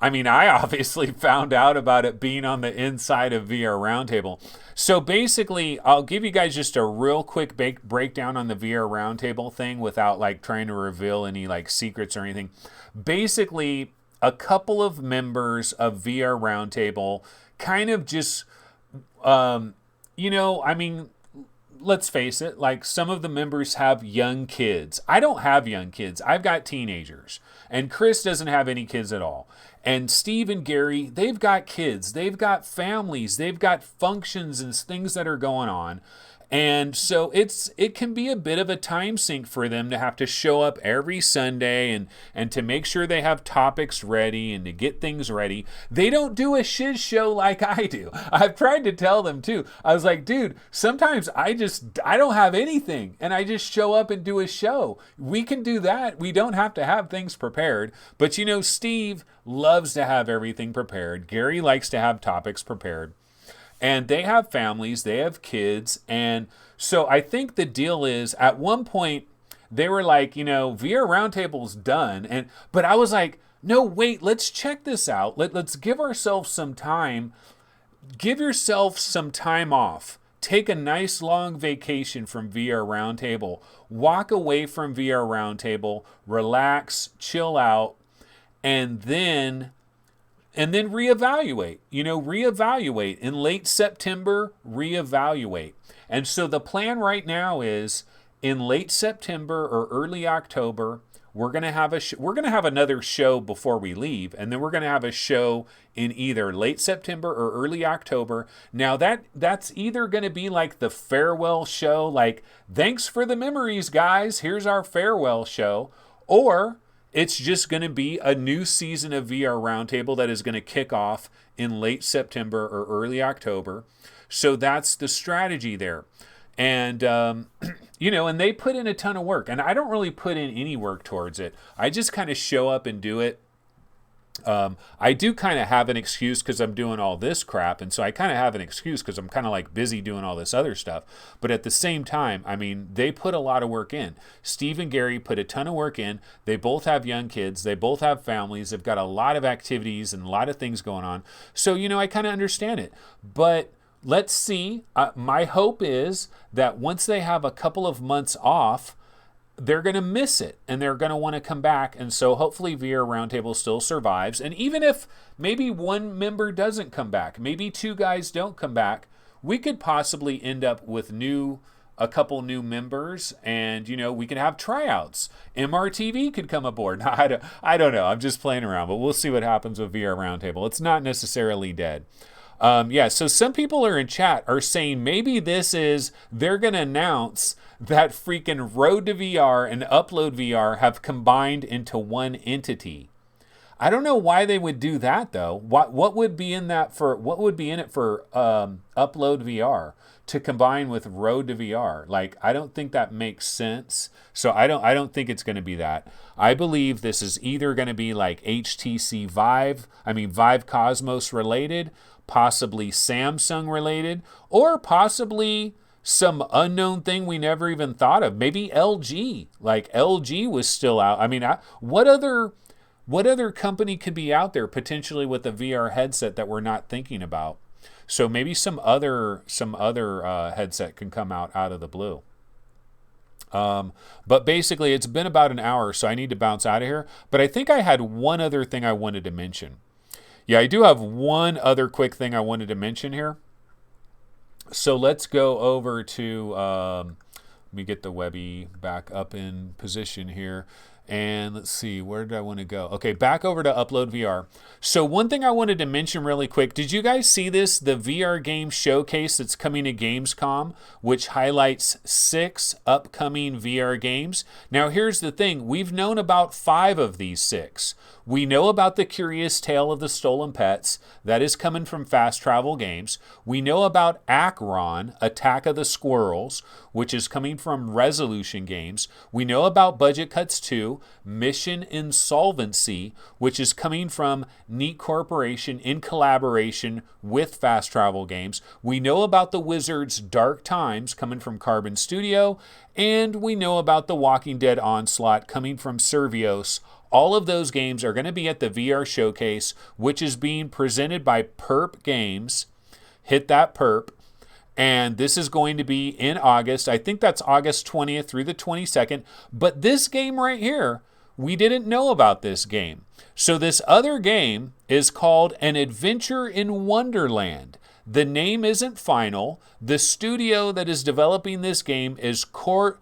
obviously found out about it being on the inside of VR Roundtable. So basically, I'll give you guys just a real quick breakdown on the VR Roundtable thing without trying to reveal any secrets or anything. Basically, a couple of members of VR Roundtable kind of just, let's face it, some of the members have young kids. I don't have young kids. I've got teenagers. And Chris doesn't have any kids at all. And Steve and Gary, they've got kids. They've got families. They've got functions and things that are going on. And so it can be a bit of a time sink for them to have to show up every Sunday and to make sure they have topics ready and to get things ready. They don't do a Shizz show like I do. I've tried to tell them too. I was like, dude, sometimes I don't have anything and I just show up and do a show. We can do that. We don't have to have things prepared. But Steve loves to have everything prepared. Gary likes to have topics prepared. And they have families, they have kids. And so I think the deal is, at one point, they were like, VR Roundtable's done. But I was like, no, wait, let's check this out. Let's give ourselves some time. Give yourself some time off. Take a nice long vacation from VR Roundtable. Walk away from VR Roundtable. Relax, chill out. And then reevaluate, reevaluate in late September, reevaluate. And so the plan right now is in late September or early October, we're going to have another show before we leave. And then we're going to have a show in either late September or early October. Now that's either going to be the farewell show, thanks for the memories, guys. Here's our farewell show. Or it's just going to be a new season of VR Roundtable that is going to kick off in late September or early October. So that's the strategy there. And, and they put in a ton of work. And I don't really put in any work towards it. I just kind of show up and do it. I do kind of have an excuse because I'm doing all this crap. And so I kind of have an excuse because I'm kind of like busy doing all this other stuff. But at the same time, I mean, they put a lot of work in. Steve and Gary put a ton of work in. They both have young kids. They both have families. They've got a lot of activities and a lot of things going on. So, I kind of understand it. But let's see. My hope is that once they have a couple of months off, they're going to miss it and they're going to want to come back. And so hopefully VR Roundtable still survives. And even if maybe one member doesn't come back, maybe two guys don't come back, we could possibly end up with a couple new members, and we could have tryouts. MRTV could come aboard. Now, I don't know. I'm just playing around, but we'll see what happens with VR Roundtable. It's not necessarily dead. So some people are in chat are saying maybe they're going to announce that freaking Road to VR and Upload VR have combined into one entity. I don't know why they would do that though. What would be in it for Upload VR to combine with Road to VR? Like, I don't think that makes sense. So I don't think it's going to be that. I believe this is either going to be like HTC Vive Cosmos related, possibly Samsung related, or possibly some unknown thing we never even thought of. Maybe LG. Like LG was still out. I mean, what other company could be out there potentially with a VR headset that we're not thinking about? So maybe some other headset can come out of the blue. But basically, it's been about an hour, so I need to bounce out of here. But I think I had one other thing I wanted to mention. Yeah, I do have one other quick thing I wanted to mention here. So let's go over to, let me get the Webby back up in position here. And let's see, where did I want to go? Okay, back over to Upload VR. So one thing I wanted to mention really quick, did you guys see this? The VR game showcase that's coming to Gamescom, which highlights 6 upcoming VR games. Now here's the thing, we've known about 5 of these 6. We know about The Curious Tale of the Stolen Pets. That is coming from Fast Travel Games. We know about Akron, Attack of the Squirrels, which is coming from Resolution Games. We know about Budget Cuts 2, Mission Insolvency, which is coming from Neat Corporation in collaboration with Fast Travel Games. We know about The Wizard's Dark Times, coming from Carbon Studio. And we know about The Walking Dead Onslaught, coming from Servios. All of those games are going to be at the VR Showcase, which is being presented by Perp Games. Hit that Perp. And this is going to be in August. I think that's August 20th through the 22nd. But this game right here, we didn't know about this game. So this other game is called An Adventure in Wonderland. The name isn't final. The studio that is developing this game is Cortopia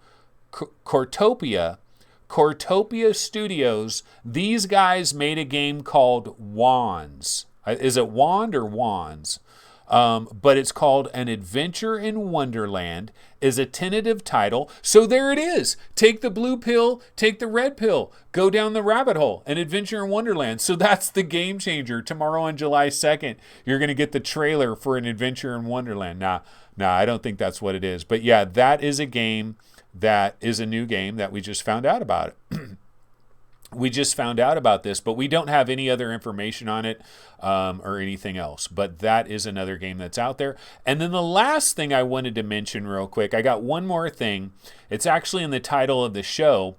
Studios. These guys made a game called Wands. Is it Wand or Wands? But it's called An Adventure in Wonderland, is a tentative title. So there it is. Take the blue pill, take the red pill, go down the rabbit hole, An Adventure in Wonderland. So that's the game changer. Tomorrow on July 2nd, you're going to get the trailer for An Adventure in Wonderland. Nah, I don't think that's what it is. But yeah, that is a game that is a new game that we just found out about it. We just found out about this, but we don't have any other information on it or anything else. But that is another game that's out there. And then the last thing I wanted to mention real quick, I got one more thing. It's actually in the title of the show.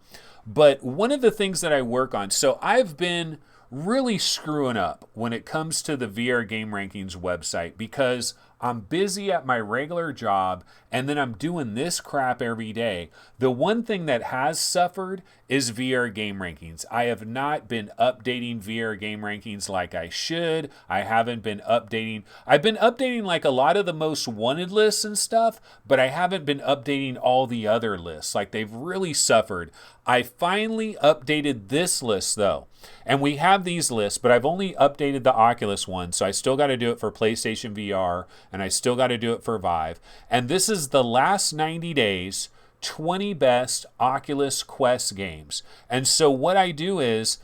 But one of the things that I work on, so I've been really screwing up when it comes to the VR Game Rankings website because I'm busy at my regular job and then I'm doing this crap every day. The one thing that has suffered is VR Game Rankings. I have not been updating VR Game Rankings like I should. I haven't been updating. I've been updating like a lot of the most wanted lists and stuff, but I haven't been updating all the other lists. Like they've really suffered. I finally updated this list though. And we have these lists, but I've only updated the Oculus one, so I still got to do it for PlayStation VR, and I still got to do it for Vive. And this is the last 90 days, 20 best Oculus Quest games. And so what I do is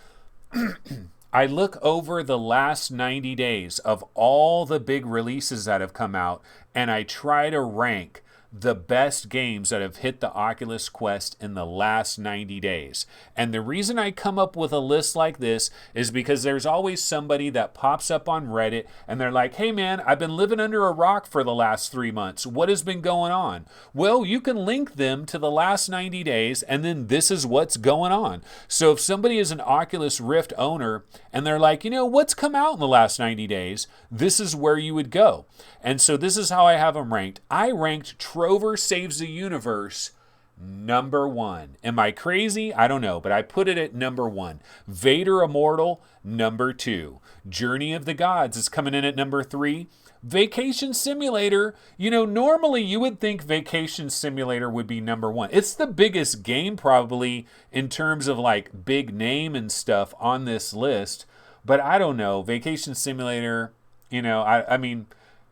I look over the last 90 days of all the big releases that have come out, and I try to rank the best games that have hit the Oculus Quest in the last 90 days. And the reason I come up with a list like this is because there's always somebody that pops up on Reddit and they're like, hey man, I've been living under a rock for the last 3 months. What has been going on? Well, you can link them to the last 90 days and then this is what's going on. So if somebody is an Oculus Rift owner and they're like, what's come out in the last 90 days? This is where you would go. And so this is how I have them ranked. I ranked Trover Saves the Universe number 1. Am I crazy? I don't know, but I put it at number 1. Vader Immortal, number 2. Journey of the Gods is coming in at number 3. Vacation Simulator, normally you would think Vacation Simulator would be number 1. It's the biggest game probably in terms of like big name and stuff on this list, but I don't know. Vacation Simulator, I mean,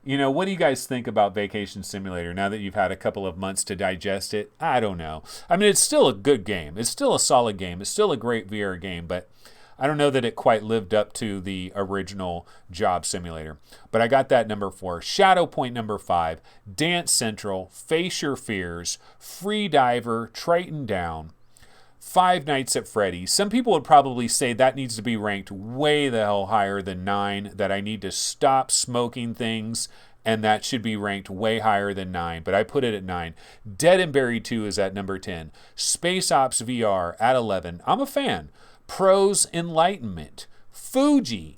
what do you guys think about Vacation Simulator now that you've had a couple of months to digest it? I don't know. I mean, it's still a good game. It's still a solid game. It's still a great VR game, but I don't know that it quite lived up to the original Job Simulator. But I got that number 4. Shadow Point number 5. Dance Central. Face Your Fears. Free Diver. Triton Down. Five Nights at Freddy's. Some people would probably say that needs to be ranked way the hell higher than 9, that I need to stop smoking things, and that should be ranked way higher than 9, but I put it at 9. Dead and Buried 2 is at number 10. Space Ops VR at 11. I'm a fan. Pros Enlightenment. Fuji.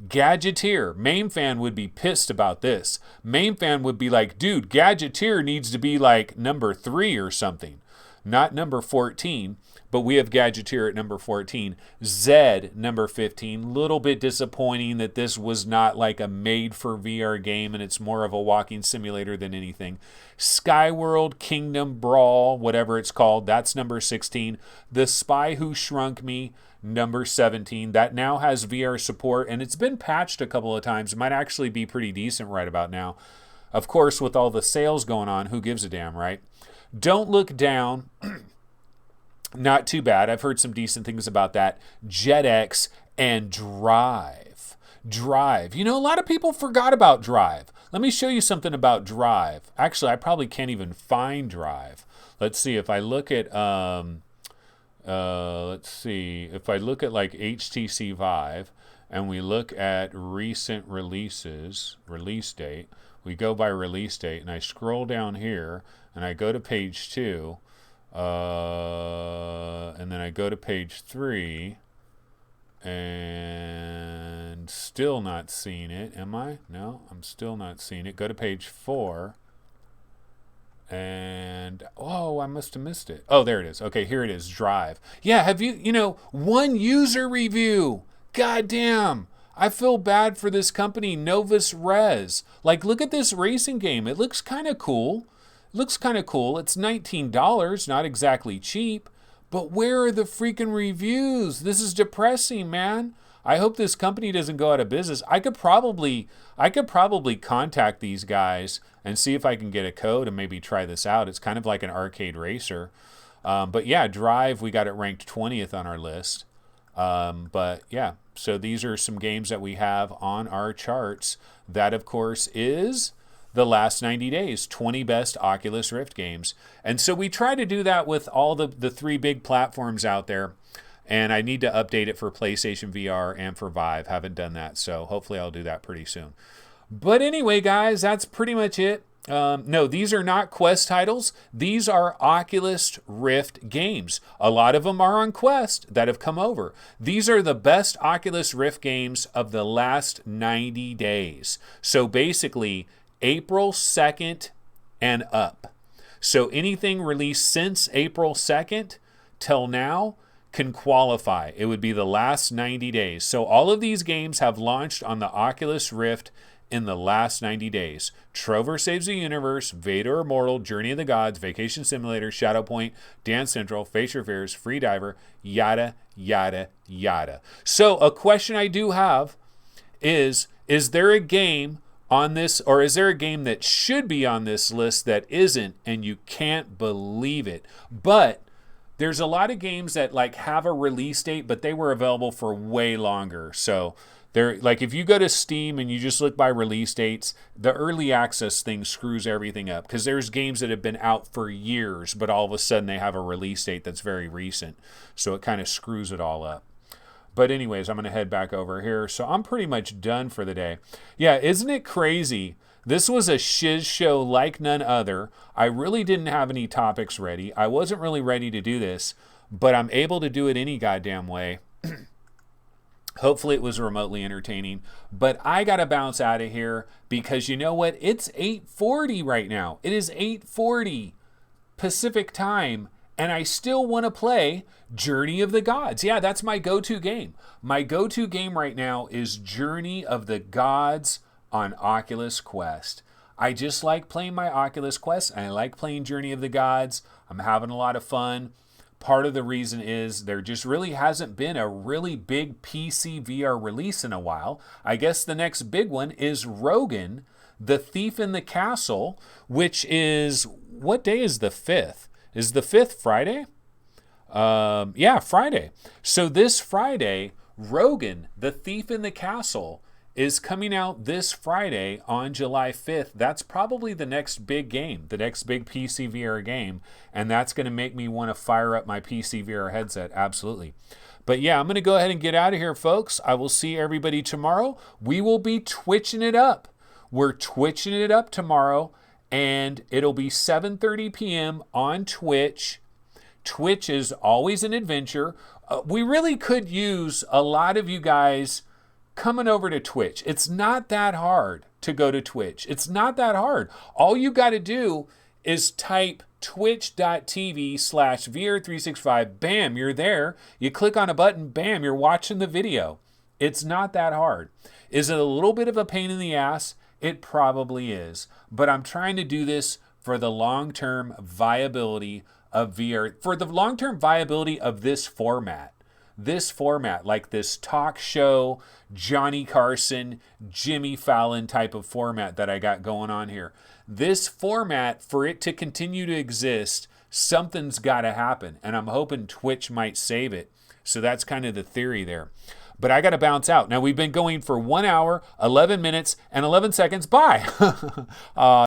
Gadgeteer. Main fan would be pissed about this. Main fan would be like, dude, Gadgeteer needs to be like number 3 or something, not number 14. But we have Gadgeteer at number 14. Zed, number 15. Little bit disappointing that this was not like a made-for-VR game and it's more of a walking simulator than anything. Skyworld Kingdom Brawl, whatever it's called, that's number 16. The Spy Who Shrunk Me, number 17. That now has VR support, and it's been patched a couple of times. It might actually be pretty decent right about now. Of course, with all the sales going on, who gives a damn, right? Don't Look Down. Not too bad. I've heard some decent things about that. JetX and Drive. Drive. A lot of people forgot about Drive. Let me show you something about Drive. Actually, I probably can't even find Drive. Let's see if I look at if I look at like HTC Vive and we look at recent releases, release date, we go by release date and I scroll down here and I go to page 2. And then I go to page 3 and still not seeing it. Am I? No, I'm still not seeing it. Go to page 4 and I must have missed it. Oh, there it is. Okay, here it is. Drive. Yeah, have you, one user review. God damn. I feel bad for this company, Novus Res. Like, look at this racing game. It looks kind of cool. It's $19, not exactly cheap, but where are the freaking reviews? This is depressing, man. I hope this company doesn't go out of business. I could probably contact these guys and see if I can get a code and maybe try this out. It's kind of like an arcade racer. But yeah, Drive, we got it ranked 20th on our list. But yeah, so these are some games that we have on our charts. That, of course, is the last 90 days, 20 best Oculus Rift games. And so we try to do that with all the 3 big platforms out there. And I need to update it for PlayStation VR and for Vive. Haven't done that, so hopefully I'll do that pretty soon. But anyway, guys, that's pretty much it. No, these are not Quest titles. These are Oculus Rift games. A lot of them are on Quest that have come over. These are the best Oculus Rift games of the last 90 days. So basically, April 2nd and up. So anything released since April 2nd till now can qualify. It would be the last 90 days. So all of these games have launched on the Oculus Rift in the last 90 days. Trover Saves the Universe, Vader Immortal, Journey of the Gods, Vacation Simulator, Shadow Point, Dance Central, Face Your Fears, Free Diver, yada, yada, yada. So a question I do have is there a game on this, or is there a game that should be on this list that isn't, and you can't believe it? But there's a lot of games that like have a release date, but they were available for way longer. So they're like, if you go to Steam and you just look by release dates, the early access thing screws everything up, because there's games that have been out for years, but all of a sudden they have a release date that's very recent. So it kind of screws it all up. But anyways, I'm going to head back over here. So I'm pretty much done for the day. Yeah, isn't it crazy? This was a Shizz show like none other. I really didn't have any topics ready. I wasn't really ready to do this, but I'm able to do it any goddamn way. Hopefully it was remotely entertaining. But I got to bounce out of here because you know what? It's 8:40 right now. It is 8:40 Pacific time. And I still want to play Journey of the Gods. Yeah, that's my go-to game. My go-to game right now is Journey of the Gods on Oculus Quest. I just like playing my Oculus Quest, and I like playing Journey of the Gods. I'm having a lot of fun. Part of the reason is there just really hasn't been a really big PC VR release in a while. I guess the next big one is Rogan, The Thief in the Castle, which is, what day is the 5th? Is the 5th Friday? Yeah, Friday. So this Friday, Rogan, The Thief in the Castle, is coming out this Friday on July 5th. That's probably the next big game, the next big PC VR game. And that's going to make me want to fire up my PC VR headset. Absolutely. But yeah, I'm going to go ahead and get out of here, folks. I will see everybody tomorrow. We will be twitching it up. We're twitching it up tomorrow. And it'll be 7:30 p.m. on Twitch. Twitch is always an adventure. We really could use a lot of you guys coming over to Twitch. It's not that hard to go to Twitch. It's not that hard. All you got to do is type twitch.tv/VR365. Bam, you're there. You click on a button. Bam, you're watching the video. It's not that hard. Is it a little bit of a pain in the ass? It probably is, but I'm trying to do this for the long-term viability of VR, for the long-term viability of this format. This format, like this talk show, Johnny Carson, Jimmy Fallon type of format that I got going on here. This format, for it to continue to exist, something's got to happen, and I'm hoping Twitch might save it. So that's kind of the theory there. But I got to bounce out. Now, we've been going for 1 hour, 11 minutes, and 11 seconds. Bye.